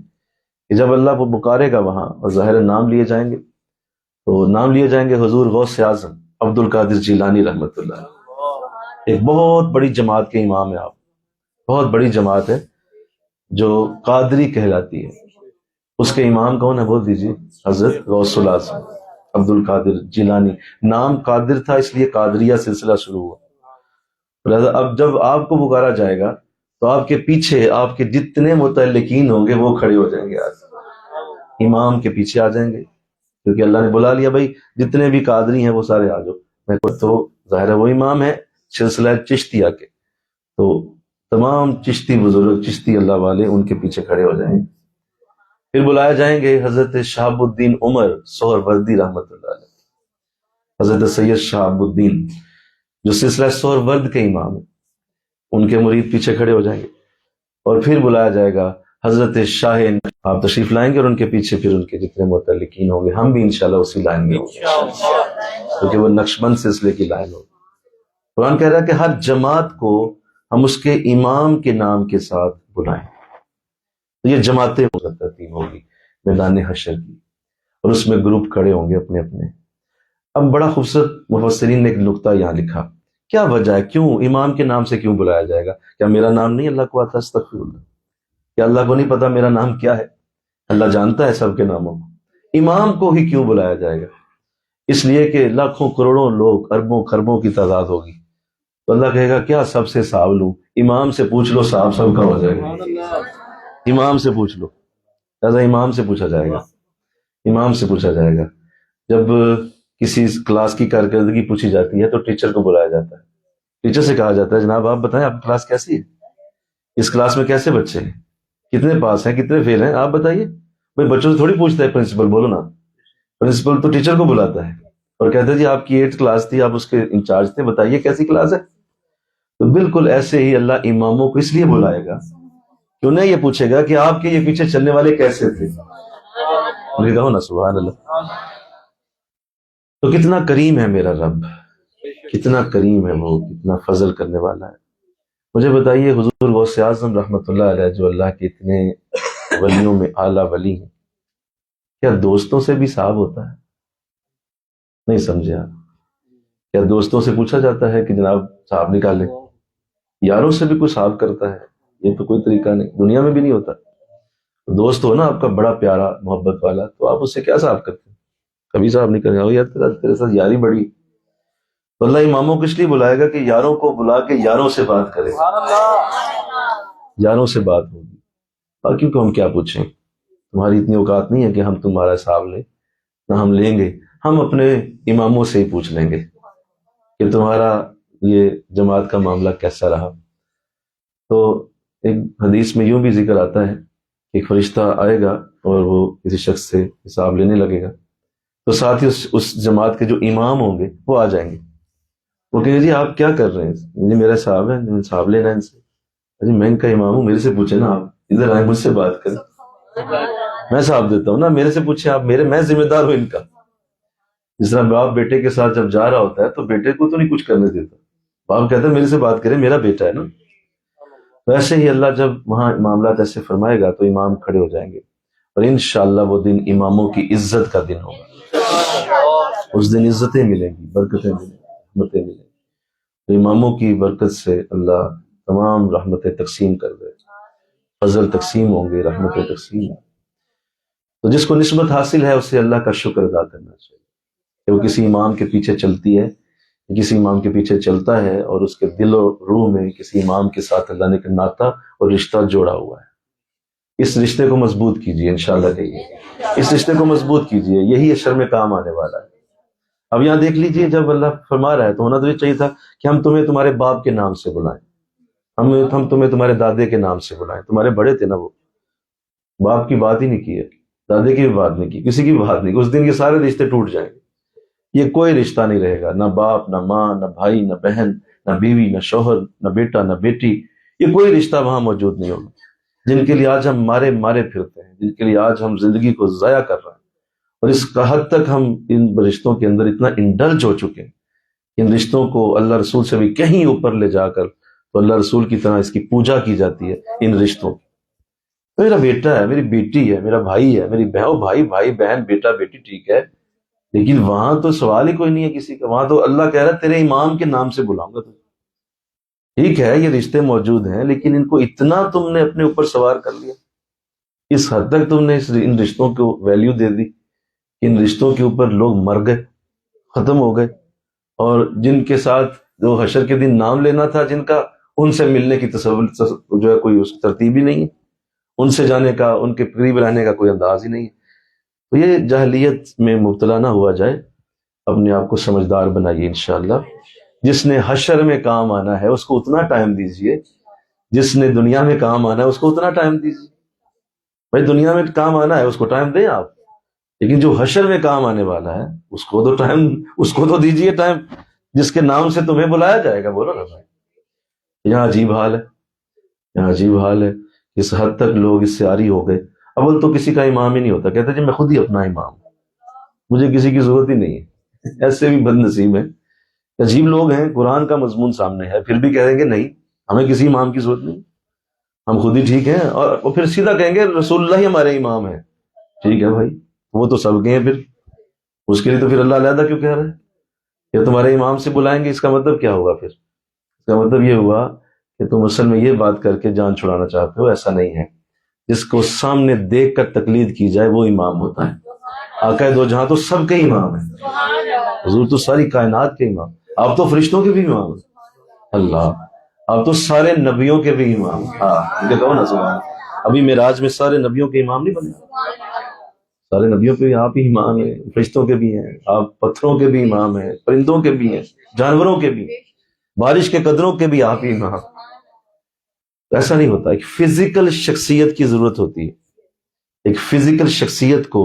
کہ جب اللہ کو پکارے گا وہاں اور ظاہر نام لیے جائیں گے، تو نام لیے جائیں گے حضور غوث اعظم عبد القادر جیلانی رحمۃ اللہ علیہ۔ ایک بہت بڑی جماعت کے امام ہیں آپ، بہت بڑی جماعت ہے جو قادری کہلاتی ہے۔ اس کے امام کون ہے؟ بول دیجیے، حضرت غوث الاعظم عبد القادر جیلانی۔ نام قادر تھا اس لیے قادریہ سلسلہ شروع ہوا۔ لہذا اب جب آپ کو پکارا جائے گا تو آپ کے پیچھے آپ کے جتنے متعلقین ہوں گے وہ کھڑے ہو جائیں گے، آج امام کے پیچھے آ جائیں گے، کیونکہ اللہ نے بلا لیا بھائی جتنے بھی قادری ہیں وہ سارے آ جاؤ۔ میں تو ظاہر ہے وہ امام ہے سلسلہ چشتیہ کے، تو تمام چشتی بزرگ، چشتی اللہ والے ان کے پیچھے کھڑے ہو جائیں گے۔ پھر بلائے جائیں گے حضرت شہاب الدین عمر سہروردی رحمۃ اللہ علیہ، حضرت سید شہاب الدین جو سلسلہ سہرورد کے امام ہیں، ان کے مرید پیچھے کھڑے ہو جائیں گے۔ اور پھر بلایا جائے گا حضرت شاہ، آپ تشریف لائیں گے اور ان کے پیچھے پھر ان کے جتنے متعلقین ہوں گے، ہم بھی انشاءاللہ اسی لائن میں ہوں گے، کیونکہ وہ نقشبند سلسلے کی لائن ہوگی۔ قرآن کہہ رہا ہے کہ ہر جماعت کو ہم اس کے امام کے نام کے ساتھ بلائیں۔ تو یہ جماعتیں ترتیب ہوگی میدان حشر کی، اور اس میں گروپ کھڑے ہوں گے اپنے اپنے۔ اب بڑا خوبصورت مفسرین نے ایک نقطہ یہاں لکھا، کیا وجہ ہے، کیوں امام کے نام سے کیوں بلایا جائے گا؟ کیا میرا نام نہیں اللہ کو آتا؟ استغفر اللہ، کیا اللہ کو نہیں پتا میرا نام کیا ہے؟ اللہ جانتا ہے سب کے ناموں کو، امام کو ہی کیوں بلایا جائے گا؟ اس لیے کہ لاکھوں کروڑوں لوگ، اربوں خربوں کی تعداد ہوگی، تو اللہ کہے گا کیا سب سے حساب لوں؟ امام سے پوچھ لو، صاحب سب کا ہو جائے گا، امام سے پوچھ لو۔ لہٰذا امام سے پوچھا جائے گا، امام سے پوچھا جائے گا۔ جب کسی کلاس کی کارکردگی پوچھی جاتی ہے تو ٹیچر کو بلایا جاتا ہے، ٹیچر سے کہا جاتا ہے جناب آپ بتائیں آپ کی کلاس کیسی ہے، اس کلاس میں کیسے بچے ہیں، کتنے پاس ہیں کتنے فیل ہیں، آپ بتائیے۔ بھائی بچوں سے تھوڑی پوچھتا ہے پرنسپل، بولو نا، پرنسپل تو ٹیچر کو بلاتا ہے اور کہتا ہے جی آپ کی 8 کلاس تھی، آپ اس کے انچارج تھے، بتائیے کیسی کلاس ہے۔ تو بالکل ایسے ہی اللہ اماموں کو اس لیے بلائے گا کہ انہیں یہ پوچھے گا کہ آپ کے یہ پیچھے چلنے والے کیسے تھے۔ مجھے کہو نا سبحان اللہ۔ تو کتنا کریم ہے میرا رب، کتنا کریم ہے وہ، کتنا فضل کرنے والا ہے۔ مجھے بتائیے حضور غوث اعظم رحمۃ اللہ علیہ جو اللہ کے اتنے ولیوں میں اعلیٰ ولی ہیں، کیا دوستوں سے بھی صاحب ہوتا ہے؟ نہیں سمجھے آپ؟ کیا دوستوں سے پوچھا جاتا ہے کہ جناب صاحب نکالیں؟ یاروں سے بھی کوئی صاحب کرتا ہے؟ یہ تو کوئی طریقہ نہیں، دنیا میں بھی نہیں ہوتا۔ دوست ہو نا آپ کا بڑا پیارا محبت والا، تو آپ اس سے کیا صاحب کرتے ہیں؟ کبھی صاحب نہیں کریں گے، یار تیرے ساتھ یاری بڑی۔ تو اللہ اماموں کو اس لیے بلائے گا کہ یاروں کو بلا کے یاروں سے بات کرے، یاروں سے بات ہوگی، باقی کو ہم کیا پوچھیں۔ تمہاری اتنی اوقات نہیں ہے کہ ہم تمہارا حساب لیں، نہ ہم لیں گے، ہم اپنے اماموں سے ہی پوچھ لیں گے کہ تمہارا یہ جماعت کا معاملہ کیسا رہا۔ تو ایک حدیث میں یوں بھی ذکر آتا ہے کہ ایک فرشتہ آئے گا اور وہ کسی شخص سے حساب لینے لگے گا، تو ساتھ ہی اس جماعت کے جو امام ہوں گے وہ آ جائیں گے، وہ کہیں گے جی آپ کیا کر رہے ہیں، جی میرا صاحب ہے، حساب لینا ہے ان سے، جی میں ان کا امام ہوں، میرے سے پوچھیں نا، آپ ادھر آئیں مجھ سے بات کریں، میں صاحب دیتا ہوں نا، میرے سے پوچھیں آپ، میں ذمہ دار ہوں ان کا۔ جس طرح باپ بیٹے کے ساتھ جب جا رہا ہوتا ہے تو بیٹے کو تو نہیں کچھ کرنے دیتا، باپ کہتا ہے میرے سے بات کریں، میرا بیٹا ہے نا۔ ویسے ہی اللہ جب وہاں معاملات ایسے فرمائے گا تو امام کھڑے ہو جائیں گے، اور انشاءاللہ وہ دن اماموں کی عزت کا دن ہوگا، اس دن عزتیں ملیں گی، برکتیں ملیں گی، رحمتیں ملیں گی، تو اماموں کی برکت سے اللہ تمام رحمتیں تقسیم کر دے، فضل تقسیم ہوں گے، رحمتیں تقسیم ہوں گی۔ تو جس کو نسبت حاصل ہے اسے اللہ کا شکر ادا کرنا چاہیے کہ وہ کسی امام کے پیچھے چلتی ہے، کسی امام کے پیچھے چلتا ہے، اور اس کے دل و روح میں کسی امام کے ساتھ اللہ نے ایک ناطہ اور رشتہ جوڑا ہوا ہے۔ اس رشتے کو مضبوط کیجیے، انشاءاللہ کہیے اس رشتے کو مضبوط کیجیے، یہی حشر میں کام آنے والا ہے۔ اب یہاں دیکھ لیجیے، جب اللہ فرما رہا ہے تو ہونا تو یہ چاہیے تھا کہ ہم تمہیں تمہارے باپ کے نام سے بلائیں، ہم تمہیں تمہارے دادے کے نام سے بلائیں، تمہارے بڑے تھے نا، وہ باپ کی بات ہی نہیں کی ہے، دادے کی بھی بات نہیں کی، کسی کی بھی بات نہیں کی، اس دن یہ سارے رشتے ٹوٹ جائیں گے، یہ کوئی رشتہ نہیں رہے گا، نہ باپ، نہ ماں، نہ بھائی، نہ بہن، نہ بیوی، نہ شوہر، نہ بیٹا، نہ بیٹی، یہ کوئی رشتہ وہاں موجود نہیں ہوگا۔ جن کے لیے آج ہم مارے پھرتے ہیں، جن کے لیے آج ہم زندگی کو ضائع کر رہے ہیں، اور اس کا حد تک ہم ان رشتوں کے اندر اتنا انڈلج ہو چکے ہیں، ان رشتوں کو اللہ رسول سے بھی کہیں اوپر لے جا کر تو اللہ رسول کی طرح اس کی پوجا کی جاتی ہے ان رشتوں کی۔ تو میرا بیٹا ہے، میری بیٹی ہے، میرا بھائی ہے، میری بہن، بھائی بہن، بیٹا بیٹی، ٹھیک ہے، لیکن وہاں تو سوال ہی کوئی نہیں ہے کسی کا، وہاں تو اللہ کہہ رہا ہے تیرے امام کے نام سے بلاؤں گا تجھے۔ ٹھیک ہے یہ رشتے موجود ہیں، لیکن ان کو اتنا تم نے اپنے اوپر سوار کر لیا، اس حد تک تم نے ان رشتوں کو ویلیو دے دی، ان رشتوں کے اوپر لوگ مر گئے، ختم ہو گئے، اور جن کے ساتھ جو حشر کے دن نام لینا تھا جن کا، ان سے ملنے کی تصور جو ہے کوئی اس کی ترتیب ہی نہیں ہے، ان سے جانے کا، ان کے قریب رہنے کا کوئی انداز ہی نہیں ہے۔ تو یہ جاہلیت میں مبتلا نہ ہوا جائے، اپنے آپ کو سمجھدار بنائیے انشاءاللہ۔ جس نے حشر میں کام آنا ہے اس کو اتنا ٹائم دیجئے، جس نے دنیا میں کام آنا ہے اس کو اتنا ٹائم دیجئے۔ بھائی دنیا میں کام آنا ہے اس کو ٹائم دیں آپ، لیکن جو حشر میں کام آنے والا ہے اس کو تو دیجئے ٹائم، جس کے نام سے تمہیں بلایا جائے گا، بولو نا بھائی۔ یہاں عجیب حال ہے، یہاں عجیب حال ہے، اس حد تک لوگ اس سے عاری ہو گئے۔ اول تو کسی کا امام ہی نہیں ہوتا، کہتے جی میں خود ہی اپنا امام ہوں، مجھے کسی کی ضرورت ہی نہیں ہے۔ ایسے بھی بد نصیب ہیں، عجیب لوگ ہیں، قرآن کا مضمون سامنے ہے پھر بھی کہیں گے نہیں ہمیں کسی امام کی ضرورت نہیں، ہم خود ہی ٹھیک ہیں، اور وہ پھر سیدھا کہیں گے رسول اللہ ہی ہمارے امام ہیں۔ ٹھیک ہے بھائی، وہ تو سب کے ہیں، پھر اس کے لیے تو پھر اللہ علیحدہ کیوں کہہ رہے ہیں؟ یا تمہارے امام سے بلائیں گے، اس کا مطلب کیا ہوا؟ پھر اس کا مطلب یہ ہوا کہ تم اصل میں یہ بات کر کے جان چھڑانا چاہتے ہو، ایسا نہیں ہے۔ جس کو سامنے دیکھ کر تقلید کی جائے وہ امام ہوتا ہے۔ آقا دو جہاں تو سب کے امام ہیں، حضور تو ساری کائنات کے امام، آپ تو فرشتوں کے بھی امام ہیں، اللہ آپ تو سارے نبیوں کے بھی امام ہیں۔ ہاں کہو نا سبحان۔ ابھی معراج میں سارے نبیوں کے امام نہیں بنے، سارے نبیوں کے آپ ہی امام ہیں، فرشتوں کے بھی ہیں، آپ پتھروں کے بھی امام ہیں، پرندوں کے بھی ہیں، جانوروں کے بھی، بارش کے قدروں کے بھی آپ ہی امام۔ ایسا نہیں ہوتا، ایک فزیکل شخصیت کی ضرورت ہوتی ہے، ایک فزیکل شخصیت کو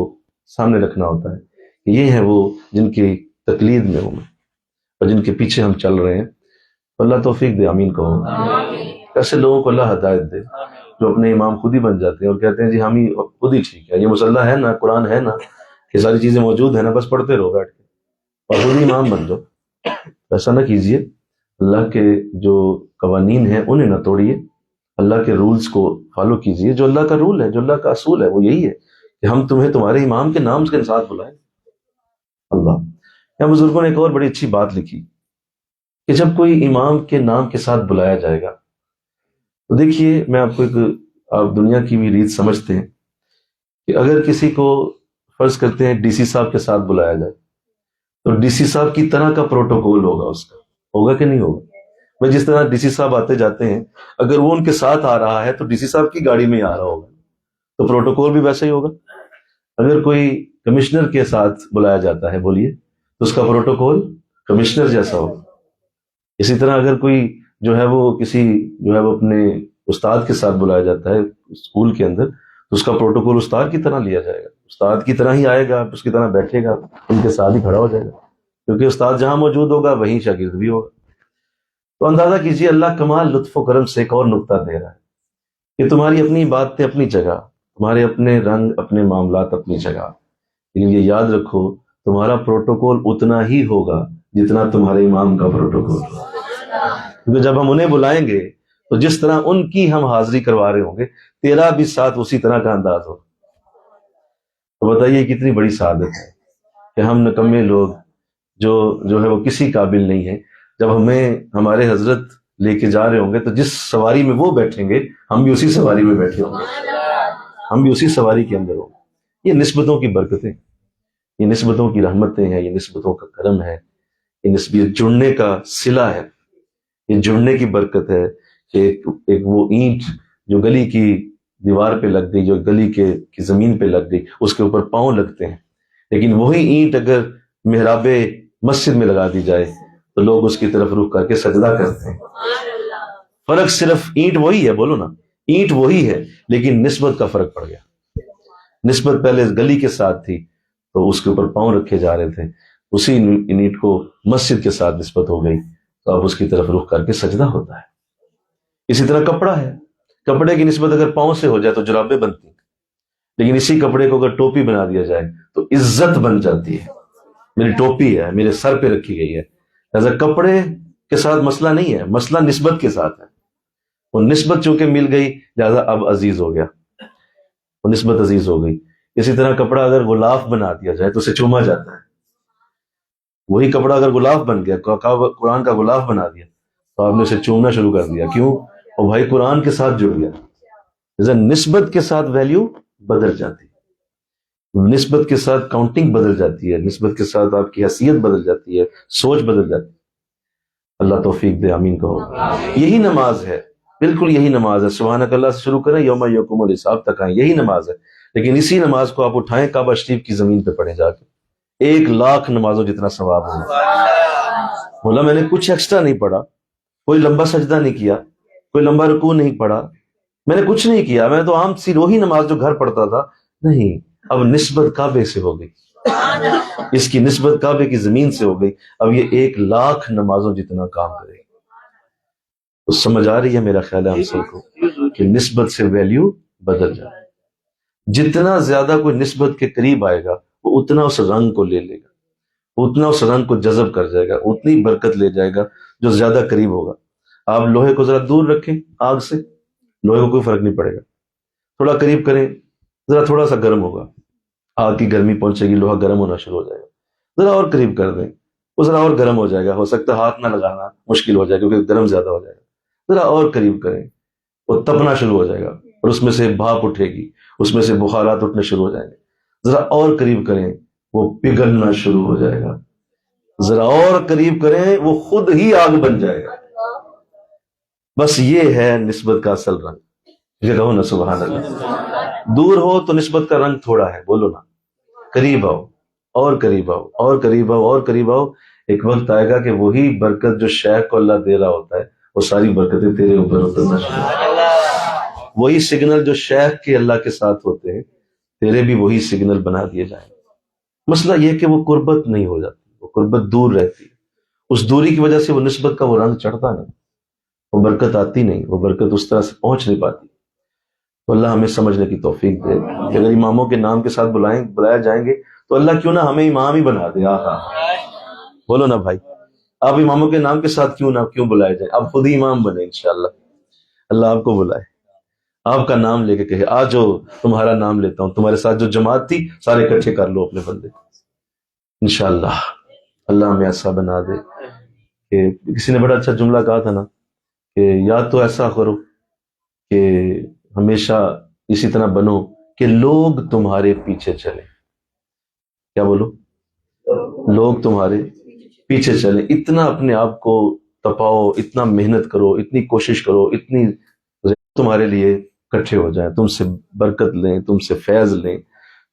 سامنے رکھنا ہوتا ہے کہ یہ ہیں وہ جن کی تقلید میں ہوں اور جن کے پیچھے ہم چل رہے ہیں۔ اللہ توفیق دے، آمین کہو۔ ایسے لوگوں کو اللہ ہدایت دے جو اپنے امام خود ہی بن جاتے ہیں اور کہتے ہیں جی ہم ہی خود ہی ٹھیک ہے، یہ مسلح ہے نا، قرآن ہے نا، یہ ساری چیزیں موجود ہیں نا، بس پڑھتے رہو بیٹھ کے اور خود ہی امام بن جاؤ۔ ایسا نہ کیجیے، اللہ کے جو قوانین ہیں انہیں نہ توڑیے، اللہ کے رولز کو فالو کیجیے۔ جو اللہ کا رول ہے، جو اللہ کا اصول ہے وہ یہی ہے کہ ہم تمہیں تمہارے امام کے نام کے ساتھ بلائیں۔ اللہ یہاں بزرگوں نے ایک اور بڑی اچھی بات لکھی کہ جب کوئی امام کے نام کے ساتھ بلایا جائے گا تو دیکھیے، میں آپ کو آپ دنیا کی بھی ریت سمجھتے ہیں کہ اگر کسی کو فرض کرتے ہیں ڈی سی صاحب کے ساتھ بلایا جائے تو ڈی سی صاحب کی طرح کا پروٹوکول ہوگا، اس کا ہوگا کہ نہیں ہوگا؟ میں جس طرح ڈی سی صاحب آتے جاتے ہیں، اگر وہ ان کے ساتھ آ رہا ہے تو ڈی سی صاحب کی گاڑی میں ہی آ رہا ہوگا، تو پروٹوکول بھی ویسا ہی ہوگا. اگر کوئی کمشنر کے ساتھ بلایا جاتا ہے بولیے تو اس کا پروٹوکول کمشنر جیسا ہوگا. اسی طرح اگر کوئی جو ہے وہ کسی جو ہے وہ اپنے استاد کے ساتھ بلایا جاتا ہے اسکول کے اندر تو اس کا پروٹوکول استاد کی طرح لیا جائے گا. استاد کی طرح ہی آئے گا, اس کی طرح بیٹھے گا, ان کے ساتھ ہی کھڑا ہو جائے گا, کیونکہ استاد جہاں موجود ہوگا وہیں شاگرد بھی ہوگا. تو اندازہ کیجئے اللہ کمال لطف و کرم سے ایک اور نقطہ دے رہا ہے کہ تمہاری اپنی باتیں اپنی جگہ, تمہارے اپنے رنگ اپنے معاملات اپنی جگہ, لیکن یہ یاد رکھو تمہارا پروٹوکول اتنا ہی ہوگا جتنا تمہارے امام کا پروٹوکول ہوگا. کیونکہ جب ہم انہیں بلائیں گے تو جس طرح ان کی ہم حاضری کروا رہے ہوں گے تیرا بھی ساتھ اسی طرح کا انداز ہوگا. تو بتائیے کتنی بڑی سعادت ہے کہ ہم نکمے لوگ جو ہے وہ کسی قابل نہیں ہیں, جب ہمیں ہمارے حضرت لے کے جا رہے ہوں گے تو جس سواری میں وہ بیٹھیں گے ہم بھی اسی سواری میں بیٹھے ہوں گے, ہم بھی اسی سواری کے اندر ہوں گے. یہ نسبتوں کی برکتیں, یہ نسبتوں کی رحمتیں ہیں, یہ نسبتوں کا کرم ہے, یہ نسبت جڑنے کا صلہ ہے, یہ جڑنے کی برکت ہے کہ ایک وہ اینٹ جو گلی کی دیوار پہ لگ گئی, جو گلی کی زمین پہ لگ گئی, اس کے اوپر پاؤں لگتے ہیں, لیکن وہی اینٹ اگر محراب مسجد میں لگا دی جائے تو لوگ اس کی طرف رخ کر کے سجدہ کرتے ہیں. فرق صرف اینٹ وہی ہے, بولو نا, اینٹ وہی ہے لیکن نسبت کا فرق پڑ گیا. نسبت پہلے گلی کے ساتھ تھی تو اس کے اوپر پاؤں رکھے جا رہے تھے, اسی اینٹ کو مسجد کے ساتھ نسبت ہو گئی تو اب اس کی طرف رخ کر کے سجدہ ہوتا ہے. اسی طرح کپڑا ہے, کپڑے کی نسبت اگر پاؤں سے ہو جائے تو جرابیں بنتی ہیں, لیکن اسی کپڑے کو اگر ٹوپی بنا دیا جائے تو عزت بن جاتی ہے. میری ٹوپی ہے, میرے سر پہ رکھی گئی ہے. لہذا کپڑے کے ساتھ مسئلہ نہیں ہے, مسئلہ نسبت کے ساتھ ہے. وہ نسبت چونکہ مل گئی لہذا اب عزیز ہو گیا, وہ نسبت عزیز ہو گئی. اسی طرح کپڑا اگر غلاف بنا دیا جائے تو اسے چوما جاتا ہے. وہی کپڑا اگر غلاف بن گیا, قرآن کا غلاف بنا دیا تو آپ نے اسے چومنا شروع کر دیا. کیوں؟ اور بھائی قرآن کے ساتھ جڑ گیا. لہذا نسبت کے ساتھ ویلیو بدل جاتی ہے, نسبت کے ساتھ کاؤنٹنگ بدل جاتی ہے, نسبت کے ساتھ آپ کی حیثیت بدل جاتی ہے, سوچ بدل جاتی ہے. اللہ توفیق دے, آمین کہو. یہی نماز ہے, بالکل یہی نماز ہے. سبحانک اللہ سے شروع کریں یوم یقوم الحساب تک آئیں, یہی نماز ہے. لیکن اسی نماز کو آپ اٹھائیں کعبہ شریف کی زمین پہ پڑھیں جا کے, 1,00,000 نمازوں جتنا ثواب ہوگا. بولا میں نے کچھ ایکسٹرا نہیں پڑھا, کوئی لمبا سجدہ نہیں کیا, کوئی لمبا رکوع نہیں پڑھا, میں نے کچھ نہیں کیا, میں تو عام سی وہی نماز جو گھر پڑھتا تھا. نہیں, اب نسبت کعبے سے ہو گئی, اس کی نسبت کعبے کی زمین سے ہو گئی. اب یہ 1,00,000 نمازوں جتنا کام کرے گی. تو سمجھ آ رہی ہے میرا خیال ہے ہم سب کو کہ نسبت سے ویلیو بدل جائے. جتنا زیادہ کوئی نسبت کے قریب آئے گا وہ اتنا اس رنگ کو لے لے گا, اتنا اس رنگ کو جذب کر جائے گا, اتنی برکت لے جائے گا جو زیادہ قریب ہوگا. آپ لوہے کو ذرا دور رکھیں آگ سے, لوہے کو کوئی فرق نہیں پڑے گا. تھوڑا قریب کریں, ذرا تھوڑا سا گرم ہوگا, آگ کی گرمی پہنچے گی, لوہا گرم ہونا شروع ہو جائے گا. ذرا اور قریب کر دیں, وہ ذرا اور گرم ہو جائے گا, ہو سکتا ہے ہاتھ نہ لگانا مشکل ہو جائے گا کیونکہ گرم زیادہ ہو جائے گا. ذرا اور قریب کریں, وہ تپنا شروع ہو جائے گا اور اس میں سے بھاپ اٹھے گی, اس میں سے بخارات اٹھنے شروع ہو جائیں گے. ذرا اور قریب کریں, وہ پگھلنا شروع ہو جائے گا. ذرا اور قریب کریں, وہ خود ہی آگ بن جائے گا. بس یہ ہے نسبت کا اصل رنگ. یہ کہو نا سبحان اللہ. دور ہو تو نسبت کا رنگ تھوڑا ہے, بولو نا. قریب آؤ اور قریب آؤ اور قریب آؤ اور قریب آؤ, ایک وقت آئے گا کہ وہی برکت جو شیخ کو اللہ دے رہا ہوتا ہے وہ ساری برکتیں تیرے اوپر اترنا شروع. وہی سگنل جو شیخ کے اللہ کے ساتھ ہوتے ہیں تیرے بھی وہی سگنل بنا دیے جائیں. مسئلہ یہ کہ وہ قربت نہیں ہو جاتی, وہ قربت دور رہتی ہے. اس دوری کی وجہ سے وہ نسبت کا وہ رنگ چڑھتا نہیں, وہ برکت آتی نہیں, وہ برکت اس طرح سے پہنچ نہیں پاتی. تو اللہ ہمیں سمجھنے کی توفیق دے کہ اگر اماموں کے نام کے ساتھ بلایا جائیں گے تو اللہ کیوں نہ ہمیں امام ہی بنا دے. آہا, بولو نا بھائی, آپ اماموں کے نام کے ساتھ کیوں بلائے جائیں, آپ خود ہی امام بنے انشاءاللہ. اللہ آپ کو بلائے, آپ کا نام لے کے کہے آجو تمہارا نام لیتا ہوں, تمہارے ساتھ جو جماعت تھی سارے اکٹھے کر لو اپنے بندے انشاءاللہ. اللہ ہمیں ایسا بنا دے کہ کسی نے بڑا اچھا جملہ کہا تھا نا کہ یا تو ایسا کرو کہ ہمیشہ اسی طرح بنو کہ لوگ تمہارے پیچھے چلیں. کیا بولو؟ لوگ تمہارے پیچھے چلیں. اتنا اپنے آپ کو تپاؤ, اتنا محنت کرو, اتنی کوشش کرو, اتنی تمہارے لیے اکٹھے ہو جائیں، تم سے برکت لیں، تم سے فیض لیں،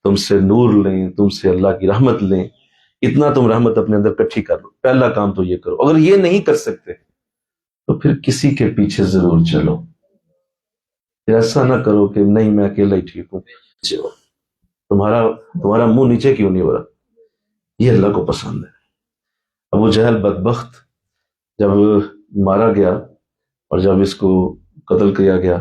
تم سے نور لیں، تم سے اللہ کی رحمت لیں، اتنا تم رحمت اپنے اندر اکٹھی کر لو، پہلا کام تو یہ کرو۔ اگر یہ نہیں کر سکتے تو پھر کسی کے پیچھے ضرور چلو، ایسا نہ کرو کہ نہیں میں اکیلا ہی ٹھیک ہوں، تمہارا منہ نیچے کیوں نہیں ہو رہا، یہ اللہ کو پسند ہے۔ ابو جہل بدبخت جب مارا گیا اور جب اس کو قتل کیا گیا،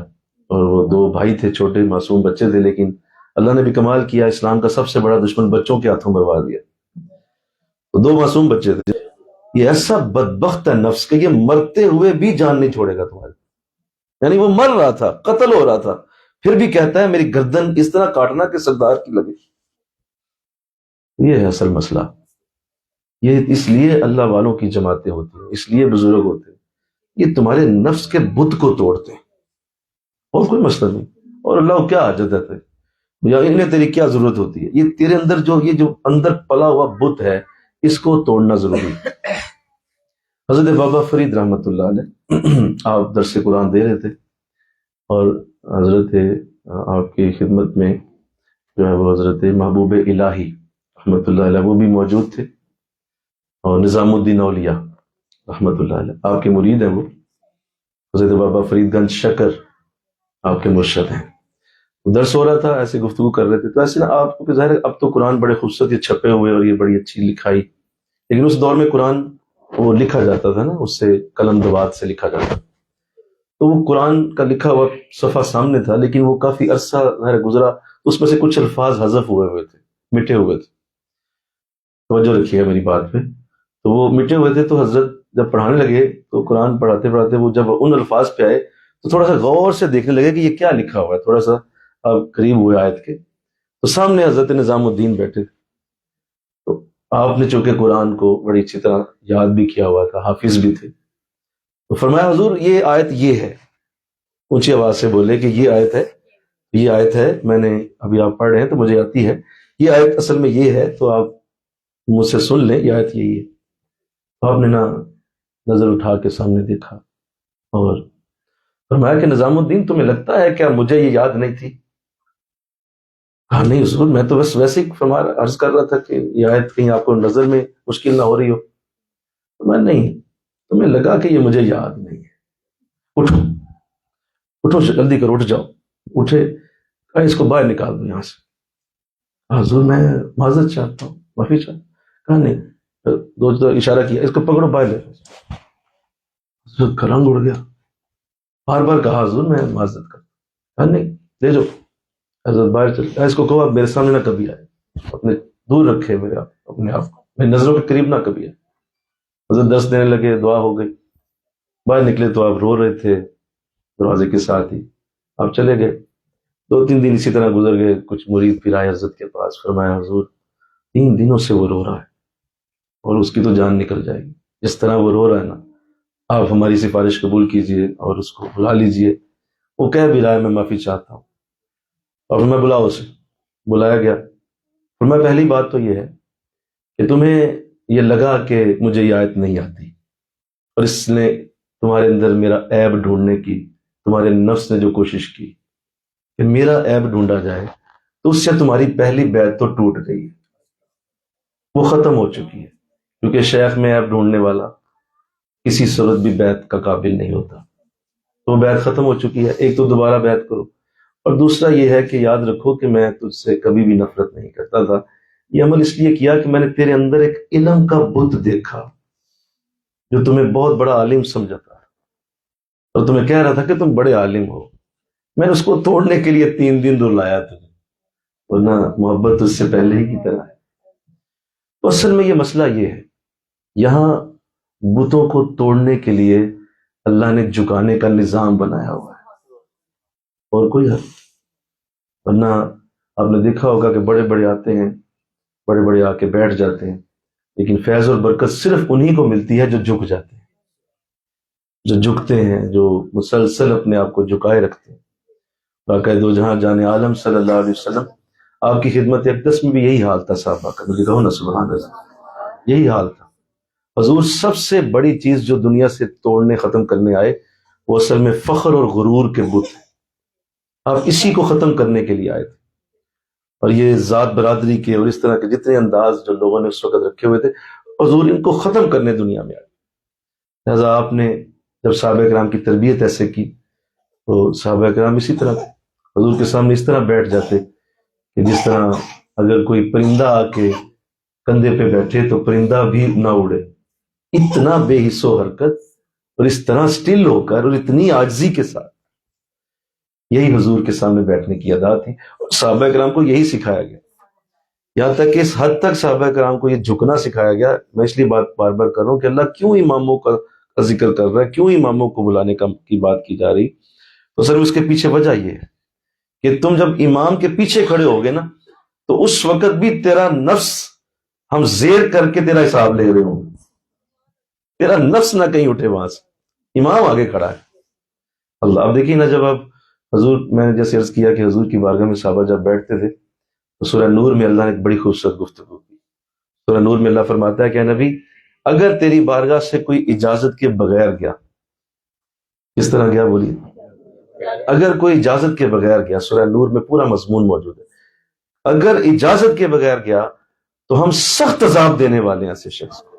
اور وہ دو بھائی تھے، چھوٹے معصوم بچے تھے، لیکن اللہ نے بھی کمال کیا، اسلام کا سب سے بڑا دشمن بچوں کے ہاتھوں مروا دیا۔ تو دو معصوم بچے تھے، یہ ایسا بدبخت ہے نفس کہ یہ مرتے ہوئے بھی جان نہیں چھوڑے گا تمہاری، یعنی وہ مر رہا تھا، قتل ہو رہا تھا، پھر بھی کہتا ہے میری گردن اس طرح کاٹنا کہ سردار کی لگے۔ یہ ہے اصل مسئلہ، یہ اس لیے اللہ والوں کی جماعتیں ہوتی ہیں، اس لیے بزرگ ہوتے ہیں، یہ تمہارے نفس کے بت کو توڑتے ہیں، اور کوئی مسئلہ نہیں۔ اور اللہ کو کیا حاجت ہے یا انہیں تیری کیا ضرورت ہوتی ہے، یہ تیرے اندر یہ جو اندر پلا ہوا بت ہے اس کو توڑنا ضروری ہے۔ حضرت بابا فرید رحمۃ اللہ علیہ آپ درس قرآن دے رہے تھے، اور حضرت آپ کی خدمت میں جو ہے وہ حضرت محبوب الہی رحمۃ اللہ علیہ وہ بھی موجود تھے، اور نظام الدین اولیاء رحمۃ اللہ علیہ آپ کے مرید ہیں، وہ حضرت بابا فرید گنج شکر آپ کے مرشد ہیں۔ درس ہو رہا تھا، ایسے گفتگو کر رہے تھے، تو ایسے نا آپ کو ظاہر ہے اب تو قرآن بڑے خوبصورت یہ چھپے ہوئے اور یہ بڑی اچھی لکھائی، لیکن اس دور میں قرآن وہ لکھا جاتا تھا نا، اس سے قلم دوات سے لکھا جاتا، تو وہ قرآن کا لکھا ہوا صفحہ سامنے تھا، لیکن وہ کافی عرصہ ظاہر گزرا، اس میں سے کچھ الفاظ حذف ہوئے تھے، مٹے ہوئے تھے۔ توجہ رکھیے میری بات پہ، تو وہ مٹے ہوئے تھے، تو حضرت جب پڑھانے لگے تو قرآن پڑھاتے پڑھاتے وہ جب ان الفاظ پہ آئے تو تھوڑا سا غور سے دیکھنے لگے کہ یہ کیا لکھا ہوا ہے، تھوڑا سا اب قریب ہوئے آیت کے، تو سامنے حضرت نظام الدین بیٹھے، تو آپ نے چونکہ قرآن کو بڑی اچھی طرح یاد بھی کیا ہوا تھا، حافظ بھی تھے، تو فرمایا حضور یہ آیت یہ ہے، اونچی آواز سے بولے کہ یہ آیت ہے، میں نے ابھی آپ پڑھ رہے ہیں تو مجھے آتی ہے، یہ آیت اصل میں یہ ہے، تو آپ مجھ سے سن لیں، یہ آیت یہی ہے۔ آپ نے نظر اٹھا کے سامنے دیکھا اور فرمایا کہ نظام الدین تمہیں لگتا ہے کیا مجھے یہ یاد نہیں تھی؟ کہا نہیں حضور، میں تو بس ویسے ہی عرض کر رہا تھا کہ یہ آیت کہیں آپ کو نظر میں مشکل نہ ہو رہی ہو۔ میں نہیں، تمہیں لگا کہ یہ مجھے یاد نہیں ہے، اٹھو جلدی کرو، اٹھ جاؤ۔ اٹھے، کہا اس کو باہر نکال دو یہاں سے۔ حضور میں معذرت چاہتا ہوں، معافی چاہتا ہوں۔ کہا نہیں، دو اشارہ کیا، اس کو پکڑو باہر لے۔ حضرت کا رنگ اڑ گیا، بار بار کہا حضور میں معذرت کرتا ہوں۔ کہا نہیں، لے جاؤ۔ حضرت باہر چل گیا، اس کو کہو آپ میرے سامنے نہ کبھی آئے، اپنے دور رکھے اپنے آپ کو، میری نظروں کے قریب نہ کبھی آئے۔ حضرت درس دینے لگے، دعا ہو گئی، باہر نکلے تو آپ رو رہے تھے دروازے کے ساتھ ہی، آپ چلے گئے۔ 2-3 دن اسی طرح گزر گئے، کچھ مرید پھر آئے حضرت کے پاس، فرمایا حضور 3 دنوں سے وہ رو رہا ہے اور اس کی تو جان نکل جائے گی، جس طرح وہ رو رہا ہے نا، آپ ہماری سفارش قبول کیجئے اور اس کو بلا لیجئے، وہ کہہ بھی رہا ہے میں معافی چاہتا ہوں۔ اور میں بلاؤ اسے، بلایا گیا۔ فرمایا پہلی بات تو یہ ہے کہ تمہیں یہ لگا کہ مجھے یہ آیت نہیں آتی، اور اس نے تمہارے اندر میرا عیب ڈھونڈنے کی، تمہارے نفس نے جو کوشش کی کہ میرا عیب ڈھونڈا جائے، تو اس سے تمہاری پہلی بیعت تو ٹوٹ گئی ہے، وہ ختم ہو چکی ہے، کیونکہ شیخ میں عیب ڈھونڈنے والا کسی صورت بھی بیعت کا قابل نہیں ہوتا، تو بیعت ختم ہو چکی ہے۔ ایک تو دوبارہ بیعت کرو، اور دوسرا یہ ہے کہ یاد رکھو کہ میں تجھ سے کبھی بھی نفرت نہیں کرتا تھا، یہ عمل اس لیے کیا کہ میں نے تیرے اندر ایک علم کا بت دیکھا جو تمہیں بہت بڑا عالم سمجھا تھا، اور تمہیں کہہ رہا تھا کہ تم بڑے عالم ہو، میں نے اس کو توڑنے کے لیے 3 دن دلایا تجھے، ورنہ محبت اس سے پہلے ہی کی طرح ہے۔ تو اصل میں یہ مسئلہ یہ ہے، یہاں بتوں کو توڑنے کے لیے اللہ نے جھکانے کا نظام بنایا ہوا ہے، اور کوئی حل، ورنہ آپ نے دیکھا ہوگا کہ بڑے بڑے آتے ہیں، بڑے بڑے آ کے بیٹھ جاتے ہیں، لیکن فیض اور برکت صرف انہی کو ملتی ہے جو جھک جاتے ہیں، جو جھکتے ہیں، جو مسلسل اپنے آپ کو جھکائے رکھتے ہیں۔ باقاعدہ دو جہاں جان عالم صلی اللہ علیہ وسلم آپ کی خدمت اقدس میں بھی یہی حال تھا صحابہ کا، مجھے کہو نا سبحان اللہ، یہی حال تھا۔ حضور سب سے بڑی چیز جو دنیا سے توڑنے ختم کرنے آئے وہ اصل میں فخر اور غرور کے بت ہیں۔ آپ اسی کو ختم کرنے کے لیے آئے تھے. اور یہ ذات برادری کے اور اس طرح کے جتنے انداز جو لوگوں نے اس وقت رکھے ہوئے تھے، حضور ان کو ختم کرنے دنیا میں آئے. لہٰذا آپ نے جب صحابہ کرام کی تربیت ایسے کی تو صحابہ کرام اسی طرح حضور کے سامنے اس طرح بیٹھ جاتے کہ جس طرح اگر کوئی پرندہ آ کے کندھے پہ بیٹھے تو پرندہ بھی نہ اڑے. اتنا بے حس و حرکت اور اس طرح سٹل ہو کر اور اتنی عاجزی کے ساتھ، یہی حضور کے سامنے بیٹھنے کی ادا تھی. اور صحابہ کرام کو یہی سکھایا گیا، یہاں تک کہ اس حد تک صحابہ کرام کو یہ جھکنا سکھایا گیا. میں اس لیے بات بار بار کر رہا ہوں کہ اللہ کیوں اماموں کا ذکر کر رہا ہے، کیوں اماموں کو بلانے کی بات کی جا رہی. تو سر اس کے پیچھے وجہ یہ ہے کہ تم جب امام کے پیچھے کھڑے ہوگے نا تو اس وقت بھی تیرا نفس ہم زیر کر کے تیرا حساب لے رہے ہوں، تیرا نفس نہ کہیں اٹھے وہاں سے، امام آگے کھڑا ہے. اللہ اب دیکھیے نا، جب آپ حضور، میں نے جیسے عرض کیا کہ حضور کی بارگاہ میں صحابہ جب بیٹھتے تھے تو سورہ نور میں اللہ نے ایک بڑی خوبصورت گفتگو کی. سورہ نور میں اللہ فرماتا ہے کہ اے نبی، اگر تیری بارگاہ سے کوئی اجازت کے بغیر گیا، کس طرح گیا بولیے، اگر کوئی اجازت کے بغیر گیا، سورہ نور میں پورا مضمون موجود ہے، اگر اجازت کے بغیر گیا تو ہم سخت عذاب دینے والے ہیں ایسے شخص کو.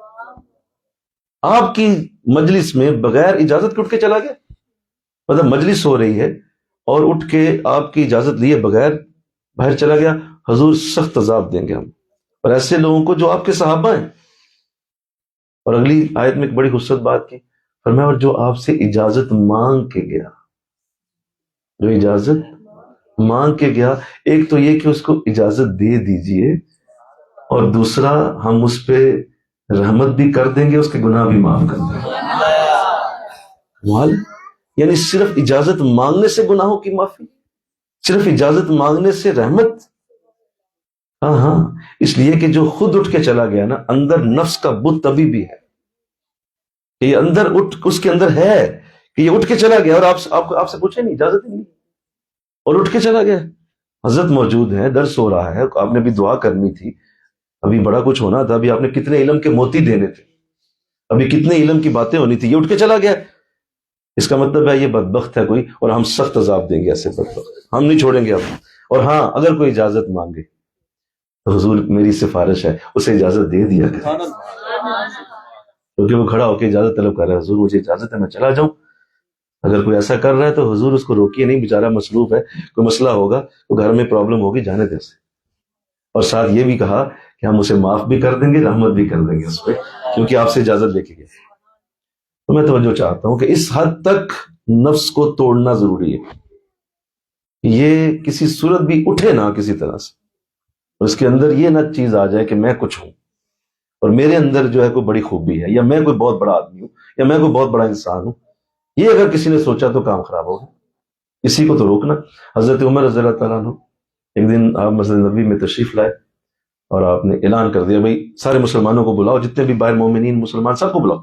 آپ کی مجلس میں بغیر اجازت کے اٹھ کے چلا گیا، مطلب مجلس ہو رہی ہے اور اٹھ کے آپ کی اجازت لیے بغیر باہر چلا گیا، حضور سخت عذاب دیں گے ہم، اور ایسے لوگوں کو جو آپ کے صحابہ ہیں. اور اگلی آیت میں ایک بڑی خوبصورت بات کی، فرمایا اور جو آپ سے اجازت مانگ کے گیا، جو اجازت مانگ کے گیا، ایک تو یہ کہ اس کو اجازت دے دیجئے، اور دوسرا ہم اس پہ رحمت بھی کر دیں گے، اس کے گناہ بھی معاف کر دیں گے. یعنی صرف اجازت مانگنے سے گناہوں کی معافی، صرف اجازت مانگنے سے رحمت. ہاں اس لیے کہ جو خود اٹھ کے چلا گیا نا، اندر نفس کا بت تبھی بھی ہے کہ یہ اندر اس کے اندر ہے کہ یہ اٹھ کے چلا گیا، اور آپ سے پوچھے نہیں، اجازت ہی نہیں، اور اٹھ کے چلا گیا. حضرت موجود ہے، درس ہو رہا ہے، آپ نے بھی دعا کرنی تھی، ابھی بڑا کچھ ہونا تھا، ابھی آپ نے کتنے علم کے موتی دینے تھے، ابھی کتنے علم کی باتیں ہونی تھی، یہ اٹھ کے چلا گیا. اس کا مطلب ہے یہ بدبخت ہے کوئی، اور ہم سخت عذاب دیں گے ایسے بدبخت، ہم نہیں چھوڑیں گے اب. اور ہاں اگر کوئی اجازت مانگے تو حضور میری سفارش ہے اسے اجازت دے دیا کرے، کیونکہ وہ کھڑا ہو کے اجازت طلب کر رہا ہے، حضور مجھے اجازت ہے میں چلا جاؤں. اگر کوئی ایسا کر رہا ہے تو حضور اس کو روکیے نہیں، بیچارہ مصروف ہے، کوئی مسئلہ ہوگا تو گھر میں پرابلم ہوگی، جانے دے اسے. اور ساتھ یہ بھی کہا کہ ہم اسے معاف بھی کر دیں گے، رحمت بھی کر دیں گے اس پہ، کیونکہ آپ سے اجازت لے کے گئے. تو میں توجہ چاہتا ہوں کہ اس حد تک نفس کو توڑنا ضروری ہے، یہ کسی صورت بھی اٹھے نہ کسی طرح سے، اور اس کے اندر یہ نہ چیز آ جائے کہ میں کچھ ہوں اور میرے اندر جو ہے کوئی بڑی خوبی ہے، یا میں کوئی بہت بڑا آدمی ہوں، یا میں کوئی بہت بڑا انسان ہوں. یہ اگر کسی نے سوچا تو کام خراب ہوگا، اسی کو تو روکنا. حضرت عمر رضی اللہ تعالیٰ عنہ ایک دن آپ مسجد نبوی میں تشریف لائے اور آپ نے اعلان کر دیا، بھائی سارے مسلمانوں کو بلاؤ، جتنے بھی باہر مومنین مسلمان سب کو بلاؤ،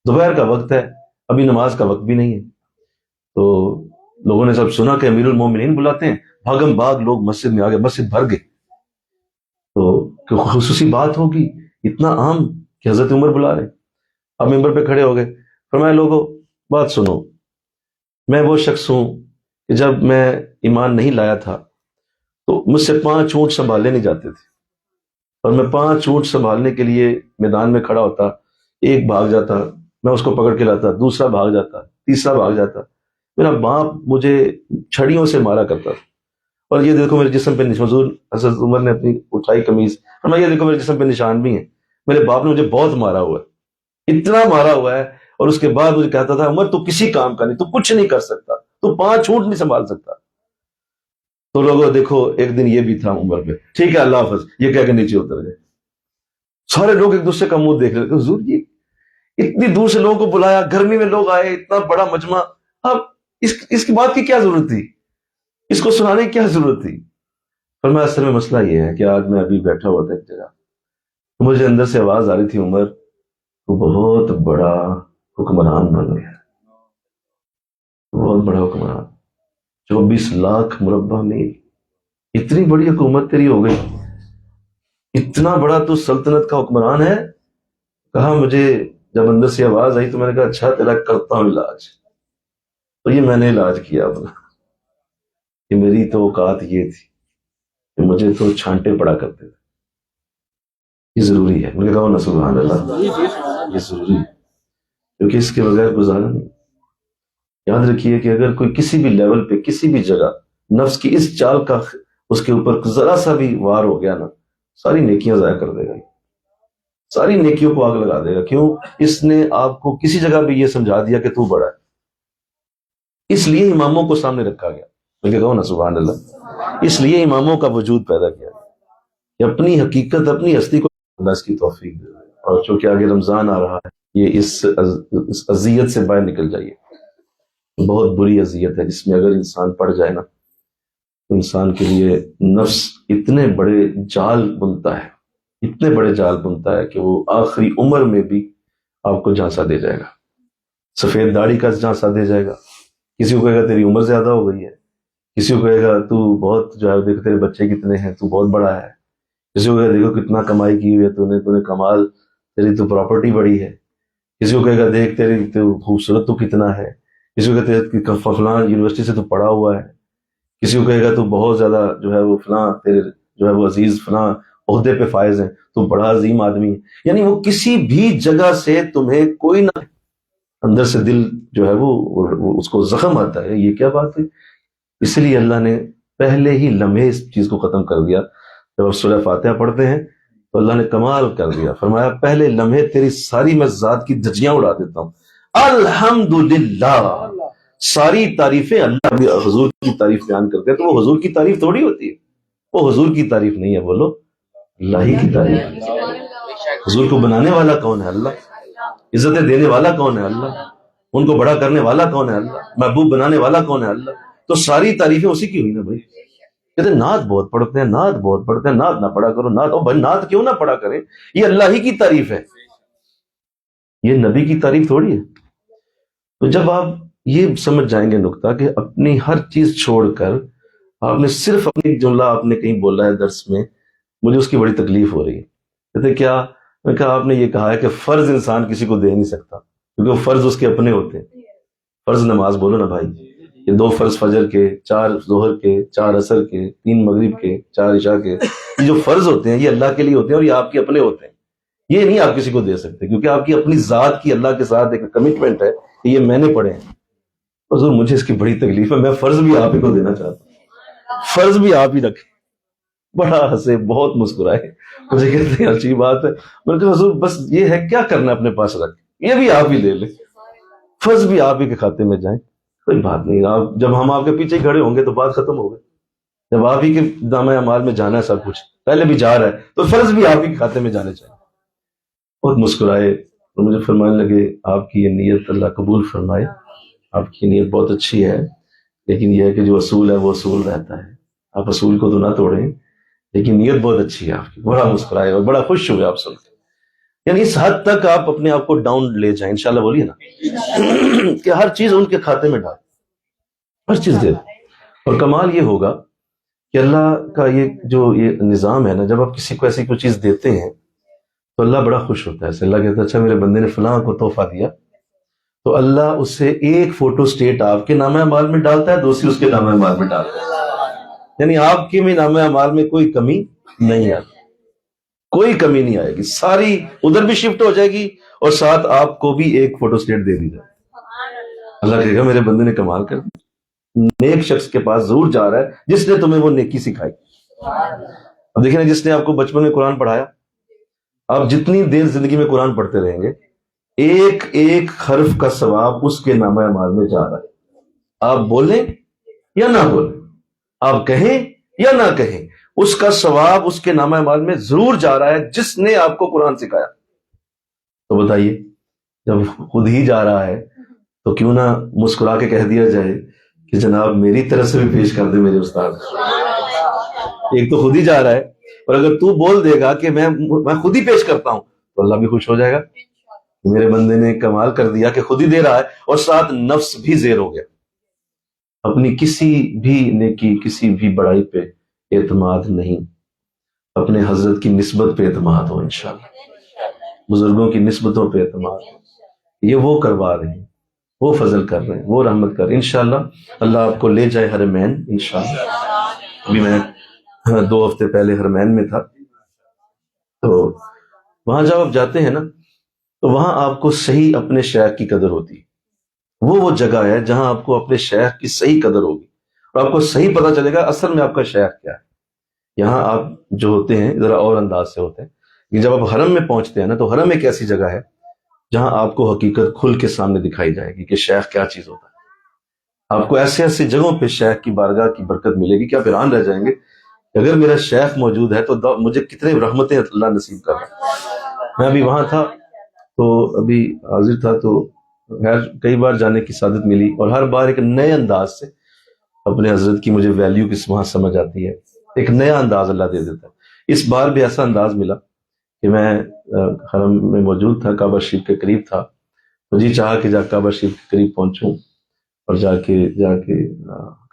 دوپہر کا وقت ہے، ابھی نماز کا وقت بھی نہیں ہے. تو لوگوں نے سب سنا کہ امیر المومنین بلاتے ہیں، بھاگم بھاگ لوگ مسجد میں آ گئے، مسجد بھر گئی. تو خصوصی بات ہوگی، اتنا عام کہ حضرت عمر بلا رہے. اب ممبر پہ کھڑے ہو گئے، فرمایا لوگوں بات سنو، میں وہ شخص ہوں کہ جب میں ایمان نہیں لایا تھا تو مجھ سے 5 اونٹ سنبھالے نہیں جاتے تھے، اور میں 5 اونٹ سنبھالنے کے لیے میدان میں کھڑا ہوتا، ایک بھاگ جاتا، میں اس کو پکڑ کے لاتا، دوسرا بھاگ جاتا، تیسرا بھاگ جاتا، میرا باپ مجھے چھڑیوں سے مارا کرتا تھا. اور یہ دیکھو میرے جسم پہ حضور حضرت عمر نے اپنی اٹھائی قمیض، فرمایا یہ دیکھو میرے جسم پہ نشان بھی ہیں، میرے باپ نے مجھے بہت مارا ہوا ہے، اتنا مارا ہوا ہے، اور اس کے بعد مجھے کہتا تھا عمر تو کسی کام کا نہیں، تو کچھ نہیں کر سکتا، تو 5 اونٹ نہیں سنبھال سکتا. تو لوگوں دیکھو ایک دن یہ بھی تھا عمر پہ، ٹھیک ہے اللہ حافظ، یہ کہہ کے نیچے اتر گئے. سارے لوگ ایک دوسرے کا منہ دیکھ رہے تھے، حضور یہ اتنی دور سے لوگوں کو بلایا، گرمی میں لوگ آئے، اتنا بڑا مجمع، اب اس کی بات کی کیا ضرورت تھی، اس کو سنانے کی کیا ضرورت تھی. فرمایا اصل میں مسئلہ یہ ہے کہ آج میں ابھی بیٹھا ہوا تھا ایک جگہ، مجھے اندر سے آواز آ رہی تھی عمر تو بہت بڑا حکمران بن گیا، بہت بڑا حکمران، 24 لاکھ مربع میل، اتنی بڑی حکومت تیری ہو گئی، اتنا بڑا تو سلطنت کا حکمران ہے. کہا مجھے جب اندر سے آواز آئی تو میں نے کہا اچھا تیرا کرتا ہوں علاج. تو یہ میں نے علاج کیا اپنا، کہ میری تو اوقات یہ تھی کہ مجھے تو چھانٹے پڑا کرتے تھے. یہ ضروری ہے. میں نے کہا نا سبحان اللہ, یہ ضروری ہے کیونکہ اس کے بغیر گزارا نہیں. یاد رکھیے کہ اگر کوئی کسی بھی لیول پہ کسی بھی جگہ نفس کی اس چال کا اس کے اوپر ذرا سا بھی وار ہو گیا نا, ساری نیکیاں ضائع کر دے گا, ساری نیکیوں کو آگ لگا دے گا. کیوں؟ اس نے آپ کو کسی جگہ بھی یہ سمجھا دیا کہ تو بڑا ہے. اس لیے اماموں کو سامنے رکھا گیا. میں کہوں نا سبحان اللہ, اس لیے اماموں کا وجود پیدا کیا گیا کہ اپنی حقیقت اپنی ہستی کو اللہ اس کی توفیق دے. اور چونکہ آگے رمضان آ رہا ہے, یہ اس اذیت سے باہر نکل جائیے. بہت بری اذیت ہے جس میں اگر انسان پڑ جائے نا تو انسان کے لیے نفس اتنے بڑے جال بنتا ہے, اتنے بڑے جال بنتا ہے کہ وہ آخری عمر میں بھی آپ کو جھانسا دے جائے گا. سفید داڑھی کا جھانسا دے جائے گا. کسی کو کہے گا تیری عمر زیادہ ہو گئی ہے, کسی کو کہے گا تو بہت جو ہے دیکھ تیرے بچے کتنے ہیں, تو بہت بڑا ہے. کسی کو کہے گا دیکھو کتنا کمائی کی ہوئی ہے تو نے کمال, تیری تو پراپرٹی بڑی ہے. کسی کو کہے گا دیکھ تیری تو خوبصورت تو کتنا ہے. کسی کو کہتے ہیں فلاں یونیورسٹی سے تو پڑھا ہوا ہے. کسی کو کہے گا تو بہت زیادہ جو ہے وہ فلاں تیرے جو ہے وہ عزیز فلاں عہدے پہ فائز ہیں, تو بڑا عظیم آدمی ہے. یعنی وہ کسی بھی جگہ سے تمہیں کوئی نہ اندر سے دل جو ہے وہ اس کو زخم آتا ہے. یہ کیا بات ہے؟ اس لیے اللہ نے پہلے ہی لمحے اس چیز کو ختم کر دیا. جب آپ سورہ فاتحہ پڑھتے ہیں تو اللہ نے کمال کر دیا, فرمایا پہلے لمحے تیری ساری میں ذات کی دھجیاں اڑا دیتا ہوں. الحمدللہ, ساری تعریفیں اللہ حضور کی تعریف بیان کرتے ہیں. تو وہ حضور کی تعریف تھوڑی ہوتی ہے, وہ حضور کی تعریف نہیں ہے, بولو اللہ ہی کی تعریف. حضور کو بنانے والا کون ہے؟ اللہ. عزتیں دینے والا کون ہے؟ اللہ. ان کو بڑا کرنے والا کون ہے؟ اللہ. محبوب بنانے والا کون ہے؟ اللہ. تو ساری تعریفیں اسی کی ہوئی نا بھائی. کہتے ہیں نعت بہت پڑھتے ہیں, نعت بہت پڑھتے ہیں, نعت نہ پڑھا کرو. نعت بھائی نعت کیوں نہ پڑھا کریں, یہ اللہ ہی کی تعریف ہے, یہ نبی کی تعریف تھوڑی ہے. تو جب آپ یہ سمجھ جائیں گے نقطہ کہ اپنی ہر چیز چھوڑ کر آپ نے صرف اپنی جملہ آپ نے کہیں بولا ہے درس میں, مجھے اس کی بڑی تکلیف ہو رہی ہے. کہتے کیا؟ میں کہا آپ نے یہ کہا ہے کہ فرض انسان کسی کو دے نہیں سکتا کیونکہ وہ فرض اس کے اپنے ہوتے ہیں. فرض نماز بولو نا بھائی, یہ 2 فرض فجر کے, 4 ظہر کے, 4 عصر کے, 3 مغرب کے, 4 عشاء کے, یہ جو فرض ہوتے ہیں یہ اللہ کے لیے ہوتے ہیں اور یہ آپ کے اپنے ہوتے ہیں. یہ نہیں آپ کسی کو دے سکتے کیونکہ آپ کی اپنی ذات کی اللہ کے ساتھ ایک کمٹمنٹ ہے کہ یہ میں نے پڑھے ہیں. حضور مجھے اس کی بڑی تکلیف ہے, میں فرض بھی آپ ہی کو دینا چاہتا ہوں, فرض بھی آپ ہی رکھیں. بڑا ہنسے, بہت مسکرائے, مجھے کہتے ہیں اچھی بات ہے. میں نے کہا حضور بس یہ ہے, کیا کرنا اپنے پاس رکھ, یہ بھی آپ ہی لے لیں, فرض بھی آپ ہی کے کھاتے میں جائیں, کوئی بات نہیں. آپ جب ہم آپ کے پیچھے کھڑے ہوں گے تو بات ختم ہو گئی. جب آپ ہی کے نامہ اعمال میں جانا ہے سب کچھ, پہلے بھی جا رہا ہے, تو فرض بھی آپ ہی کے کھاتے میں جانے چاہیے. بہت مسکرائے اور مجھے فرمانے لگے آپ کی یہ نیت اللہ قبول فرمائے, آپ کی نیت بہت اچھی ہے, لیکن یہ ہے کہ جو اصول ہے وہ اصول رہتا ہے, آپ اصول کو تو نہ توڑیں, لیکن نیت بہت اچھی ہے آپ کی. بڑا مسکرائے اور بڑا خوش ہوئے آپ سن کے. یعنی اس حد تک آپ اپنے آپ کو ڈاؤن لے جائیں انشاءاللہ, بولیے نا کہ ہر چیز ان کے کھاتے میں ڈال, ہر چیز دے. اور کمال یہ ہوگا کہ اللہ کا یہ نظام ہے نا, جب آپ کسی کو ایسی کوئی چیز دیتے ہیں تو اللہ بڑا خوش ہوتا ہے. اللہ کہتا ہے اچھا میرے بندے نے فلاں کو تحفہ دیا, تو اللہ اس سے ایک فوٹو سٹیٹ آپ کے نامہ اعمال میں ڈالتا ہے, دوسری اس کے نامہ اعمال میں ڈالتا ہے. یعنی آپ کے بھی نامہ اعمال میں کوئی کمی نہیں آتی, کوئی کمی نہیں آئے گی, ساری ادھر بھی شفٹ ہو جائے گی اور ساتھ آپ کو بھی ایک فوٹو سٹیٹ دے دی جائے. اللہ کہے گا میرے بندے نے کمال کر دی, نیک شخص کے پاس ضرور جا رہا ہے جس نے تمہیں وہ نیکی سکھائی. اب دیکھیں نا, جس نے آپ کو بچپن میں قرآن پڑھایا, آپ جتنی دیر زندگی میں قرآن پڑھتے رہیں گے ایک ایک حرف کا ثواب اس کے نامہ اعمال میں جا رہا ہے. آپ بولیں یا نہ بولیں, آپ کہیں یا نہ کہیں, اس کا ثواب اس کے نامہ اعمال میں ضرور جا رہا ہے جس نے آپ کو قرآن سکھایا. تو بتائیے جب خود ہی جا رہا ہے تو کیوں نہ مسکرا کے کہہ دیا جائے کہ جناب میری طرف سے بھی پیش کر دے میرے استاد. ایک تو خود ہی جا رہا ہے, اور اگر تو بول دے گا کہ میں خود ہی پیش کرتا ہوں تو اللہ بھی خوش ہو جائے گا, میرے بندے نے کمال کر دیا کہ خود ہی دے رہا ہے, اور ساتھ نفس بھی زیر ہو گیا. اپنی کسی بھی نیکی, کسی بھی بڑائی پہ اعتماد نہیں, اپنے حضرت کی نسبت پہ اعتماد ہو انشاءاللہ, بزرگوں کی نسبتوں پہ اعتماد ہو. یہ وہ کروا رہے ہیں, وہ فضل کر رہے ہیں، وہ رحمت کر رہے ہیں. انشاءاللہ اللہ آپ کو لے جائے حرمین انشاءاللہ. ابھی میں 2 ہفتے پہلے حرمین میں تھا، تو وہاں جب آپ جاتے ہیں نا تو وہاں آپ کو صحیح اپنے شیخ کی قدر ہوتی ہے. وہ جگہ ہے جہاں آپ کو اپنے شیخ کی صحیح قدر ہوگی اور آپ کو صحیح پتہ چلے گا اصل میں آپ کا شیخ کیا ہے. یہاں آپ جو ہوتے ہیں ذرا اور انداز سے ہوتے ہیں، کہ جب آپ حرم میں پہنچتے ہیں نا تو حرم ایک ایسی جگہ ہے جہاں آپ کو حقیقت کھل کے سامنے دکھائی جائے گی کہ شیخ کیا چیز ہوتا ہے. آپ کو ایسے ایسے جگہوں پہ شیخ کی بارگاہ کی برکت ملے گی کہ آپ حیران رہ جائیں گے کہ اگر میرا شیخ موجود ہے تو مجھے کتنے رحمتیں اللہ نصیب کر رہا ہے. میں ابھی وہاں تھا تو ابھی حاضر تھا، تو خیر کئی بار جانے کی سعادت ملی اور ہر بار ایک نئے انداز سے اپنے حضرت کی مجھے ویلیو کس وہاں سمجھ آتی ہے. ایک نیا انداز اللہ دے دیتا ہے. اس بار بھی ایسا انداز ملا کہ میں حرم میں موجود تھا، کعبہ شریف کے قریب تھا، تو جی چاہا کہ جا کعبہ شریف کے قریب پہنچوں اور جا کے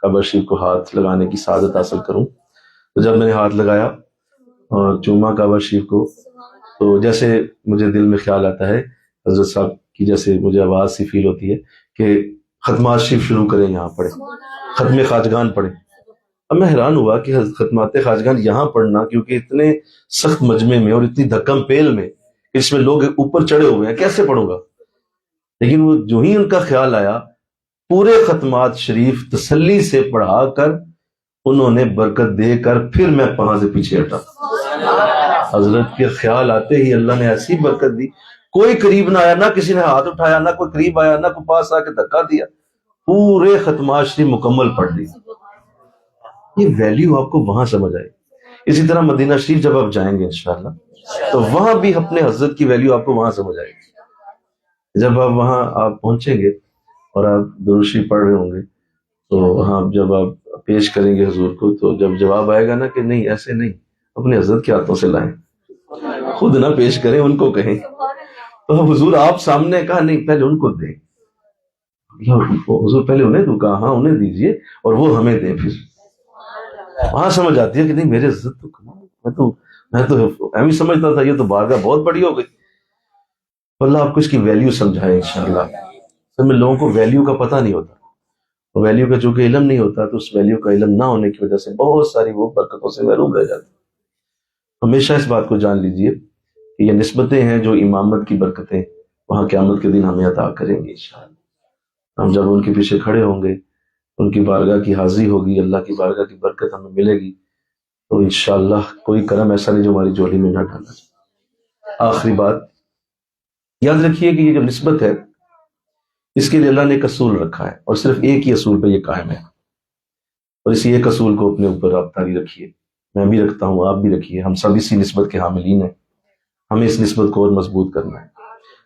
کعبہ شریف کو ہاتھ لگانے کی سعادت حاصل کروں. تو جب میں نے ہاتھ لگایا اور چوما کعبہ شریف کو، تو جیسے مجھے دل میں خیال آتا ہے حضرت صاحب کی، جیسے مجھے آواز سی فیل ہوتی ہے کہ ختمات شریف شروع کریں، یہاں پڑھیں، ختم خواجگان پڑھیں. اب میں حیران ہوا کہ ختمات خواجگان یہاں پڑھنا، کیونکہ اتنے سخت مجمع میں اور اتنی دھکم پیل میں اس میں لوگ اوپر چڑھے ہوئے ہیں، کیسے پڑھوں گا. لیکن وہ جو ہی ان کا خیال آیا، پورے ختمات شریف تسلی سے پڑھا کر انہوں نے برکت دے کر پھر میں وہاں سے پیچھے ہٹا. حضرت کے خیال آتے ہی اللہ نے ایسی برکت دی، کوئی قریب نہ آیا، نہ کسی نے ہاتھ اٹھایا، نہ کوئی قریب آیا، نہ کوئی پاس آ کے دھکا دیا، پورے ختمات شریف مکمل پڑھ لی. یہ ویلیو آپ کو وہاں سمجھ آئے. اسی طرح مدینہ شریف جب آپ جائیں گے انشاءاللہ تو وہاں بھی اپنے حضرت کی ویلیو آپ کو وہاں سمجھ آئے گی. جب آپ وہاں آپ پہنچیں گے اور آپ درود شریف پڑھ رہے ہوں گے تو وہاں جب آپ پیش کریں گے حضور کو، تو جب جواب آئے گا نا کہ نہیں ایسے نہیں، اپنے حضرت کے ہاتھوں سے لائیں، خود نہ پیش کریں، ان کو کہیں. تو حضور آپ سامنے کہا نہیں، پہلے ان کو دیں. حضور پہلے انہیں دوں، کہا ہاں انہیں دیجئے اور وہ ہمیں دیں. پھر وہاں سمجھ آتی ہے کہ نہیں میرے عزت تو کمال، میں تو ایم ہی سمجھتا تھا یہ تو بارگاہ بہت بڑی ہو گئی. اللہ آپ کو اس کی ویلیو سمجھائے انشاءاللہ. میں لوگوں کو ویلیو کا پتہ نہیں ہوتا، ویلیو کا چونکہ علم نہیں ہوتا تو اس ویلیو کا علم نہ ہونے کی وجہ سے بہت ساری وہ برکتوں سے محروم رہ جاتے. ہمیشہ اس بات کو جان لیجئے کہ یہ نسبتیں ہیں جو امامت کی برکتیں وہاں قیامت کے دن ہمیں عطا کریں گے انشاءاللہ. ہم جب ان کے پیچھے کھڑے ہوں گے، ان کی بارگاہ کی حاضری ہوگی، اللہ کی بارگاہ کی برکت ہمیں ملے گی، تو انشاءاللہ کوئی کرم ایسا نہیں جو ہماری جوڑی میں نہ ڈالا جائے. آخری بات یاد رکھیے کہ یہ جو نسبت ہے اس کے لیے اللہ نے ایک اصول رکھا ہے اور صرف ایک ہی اصول پہ یہ قائم ہے، اور اسی ایک اصول کو اپنے اوپر آپ طاری رکھیے، میں بھی رکھتا ہوں، آپ بھی رکھیے، ہم سب اسی نسبت کے حاملین ہیں. ہمیں اس نسبت کو اور مضبوط کرنا ہے.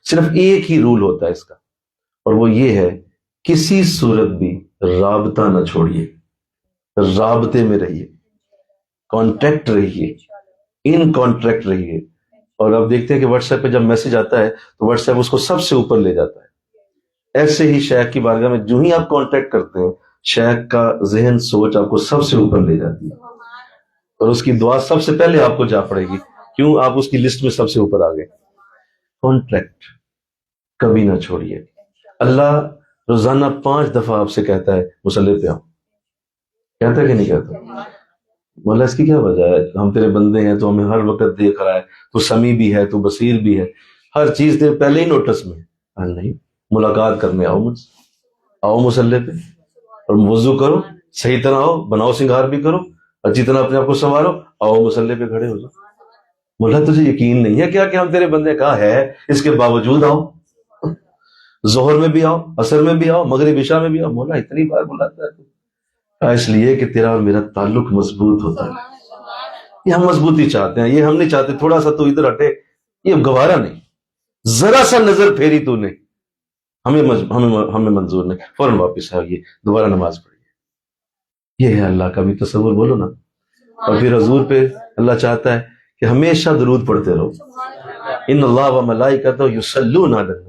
صرف ایک ہی رول ہوتا ہے اس کا، اور وہ یہ ہے کسی صورت بھی رابطہ نہ چھوڑیے، رابطے میں رہیے، کانٹیکٹ رہیے، ان کانٹیکٹ رہیے. اور اب دیکھتے ہیں کہ واٹس ایپ پہ جب میسج آتا ہے تو واٹس ایپ اس کو سب سے اوپر لے جاتا ہے. ایسے ہی شیخ کی بارگاہ میں جو ہی آپ کانٹیکٹ کرتے ہیں، شیخ کا ذہن سوچ آپ کو سب سے اوپر لے جاتی ہے اور اس کی دعا سب سے پہلے آپ کو جا پڑے گی. کیوں؟ آپ اس کی لسٹ میں سب سے اوپر آ گئے. کانٹیکٹ کبھی نہ چھوڑیے. اللہ روزانہ 5 دفعہ آپ سے کہتا ہے مصلی پہ آؤ، کہتا ہے کہ نہیں کہتا؟ مولا اس کی کیا وجہ ہے؟ ہم تیرے بندے ہیں، تو ہمیں ہر وقت دیکھ رہا ہے، تو سمیع بھی ہے، تو بصیر بھی ہے، ہر چیز تیرے پہلے ہی نوٹس میں ہے. نہیں، ملاقات کرنے آؤ مجھ سے، آؤ مصلی پہ اور وضو کرو، صحیح طرح آؤ، بناؤ سنگار بھی کرو، اچھی طرح اپنے آپ کو سنوارو، آؤ مصلی پہ کھڑے ہو جاؤ. مولا تجھے یقین نہیں ہے کیا کہ ہم تیرے بندے؟ کہا ہے، اس کے باوجود آؤ، ظہر میں بھی آؤ، عصر میں بھی آؤ، مغرب عشاء میں بھی آؤ. مولا اتنی بار بلاتا ہے تو اس لیے کہ تیرا اور میرا تعلق مضبوط ہوتا ہے. یہ ہم مضبوطی چاہتے ہیں، یہ ہم نہیں چاہتے تھوڑا سا تو ادھر ہٹے، یہ گوارا نہیں. ذرا سا نظر پھیری تو نے، ہمیں منظور نہیں، فوراً واپس آئیے، دوبارہ نماز پڑھیے. یہ ہے اللہ کا بھی تصور، بولو نا. اور پھر حضور پہ اللہ چاہتا ہے کہ ہمیشہ درود پڑھتے رہو. ان اللہ و ملائکتہ یصلون علی النبی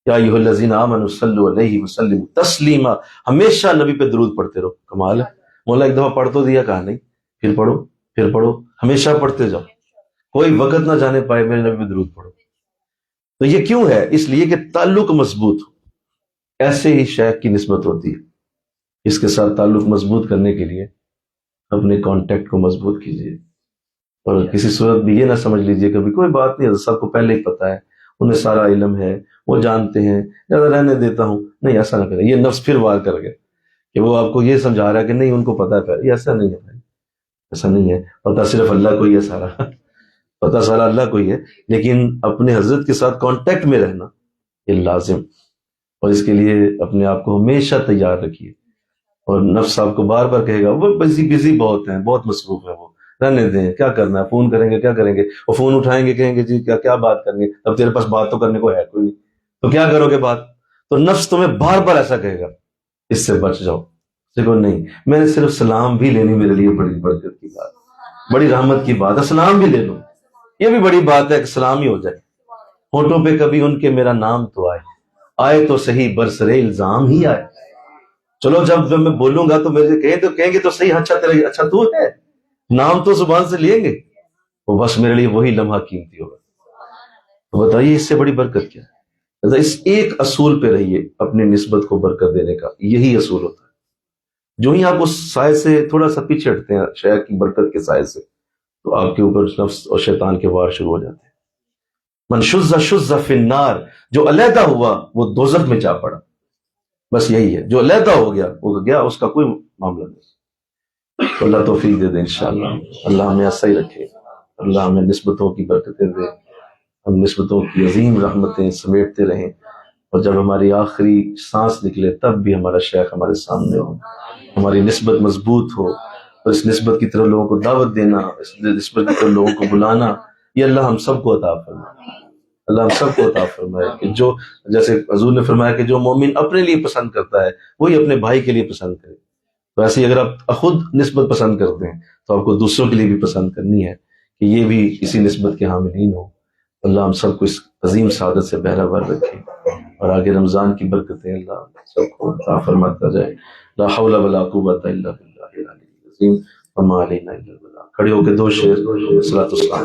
یا ایھا الذین آمنوا صلوا علیہ وسلموا تسلیما. ہمیشہ نبی پہ درود پڑھتے رہو. کمال ہے. مولا ایک دفعہ پڑھ تو دیا، کہا نہیں، پھر پڑھو، پھر پڑھو، ہمیشہ پڑھتے جاؤ، کوئی وقت نہ جانے پائے میرے نبی پہ درود پڑھو. تو یہ کیوں ہے؟ اس لیے کہ تعلق مضبوط ہو. ایسے ہی شیخ کی نسبت ہوتی ہے. اس کے ساتھ تعلق مضبوط کرنے کے لیے اپنے کانٹیکٹ کو مضبوط کیجیے، اور کسی صورت بھی یہ نہ سمجھ لیجیے کبھی کوئی بات نہیں، سب کو پہلے ہی پتہ ہے، انہیں سارا علم ہے، وہ جانتے ہیں، زیادہ رہنے دیتا ہوں. نہیں، ایسا نہ کریں. یہ نفس پھر وار کر گئے کہ وہ آپ کو یہ سمجھا رہا ہے کہ نہیں ان کو پتہ ہے پہلے. ایسا نہیں ہے بھائی، ایسا نہیں ہے. پتہ صرف اللہ کو ہی ہے، سارا پتہ سارا اللہ کو ہی ہے، لیکن اپنے حضرت کے ساتھ کانٹیکٹ میں رہنا یہ لازم، اور اس کے لیے اپنے آپ کو ہمیشہ تیار رکھیے. اور نفس آپ کو بار بار کہے گا وہ بزی بہت ہیں، بہت مصروف ہے، وہ رہنے دیں، کیا کرنا ہے، فون کریں گے، کیا کریں گے، وہ فون اٹھائیں گے، کہیں گے جی کیا بات کرنی ہے، اب تیرے پاس بات تو کرنے کو ہے کوئی نہیں، تو کیا کرو گے بات. تو نفس تمہیں بار بار ایسا کہے گا، اس سے بچ جاؤ. دیکھو نہیں، میں نے صرف سلام بھی لینی میرے لیے بڑی برکت کی بات، بڑی رحمت کی بات ہے. سلام بھی لے لو، یہ بھی بڑی بات ہے کہ سلام ہی ہو جائے. ہونٹوں پہ کبھی ان کے میرا نام تو آئے تو صحیح برسرے الزام ہی آئے. چلو جب میں بولوں گا تو میرے کہیں گے تو صحیح، اچھا تو ہے، نام تو زبان سے لیں گے، وہ بس میرے لیے وہی لمحہ قیمتی ہوگا. تو بتائیے اس سے بڑی برکت کیا ہے؟ اس ایک اصول پہ رہیے، اپنی نسبت کو برکت دینے کا یہی اصول ہوتا ہے. جو ہی آپ اس سائے سے تھوڑا سا پیچھے ہٹتے ہیں، شیخ کی برکت کے سائے سے، تو آپ کے اوپر نفس اور شیطان کے وار شروع ہو جاتے ہیں. من شذ فی النار، جو علیحدہ ہوا وہ دوزخ میں جا پڑا. بس یہی ہے، جو علیحدہ ہو گیا وہ گیا، اس کا کوئی معاملہ نہیں. تو اللہ توفیق دے دے انشاءاللہ. اللہ ہمیں ایسا ہی رکھے، اللہ ہمیں نسبتوں کی برکتیں دے، ہم نسبتوں کی عظیم رحمتیں سمیٹتے رہیں، اور جب ہماری آخری سانس نکلے تب بھی ہمارا شیخ ہمارے سامنے ہو، ہماری نسبت مضبوط ہو، اور اس نسبت کی طرف لوگوں کو دعوت دینا، اس نسبت کی طرف لوگوں کو بلانا، یہ اللہ ہم سب کو عطا فرمائے. اللہ ہم سب کو عطا فرمائے کہ جو، جیسے حضور نے فرمایا کہ جو مومن اپنے لیے پسند کرتا ہے وہی اپنے بھائی کے لیے پسند کرے. تو ایسے ہی اگر آپ خود نسبت پسند کرتے ہیں تو آپ کو دوسروں کے لیے بھی پسند کرنی ہے کہ یہ بھی اسی نسبت کے حاملین ہوں. اللہ ہم سب کو اس عظیم سعادت سے بہرہ ور رکھے، اور آگے رمضان کی برکتیں اللہ سب کو عطا فرماتا جائے. لا حول ولا قوت الا باللہ العلی العظیم وما علینا الا البلاغ. کھڑے ہو کے دو شعر صلاۃ السلام.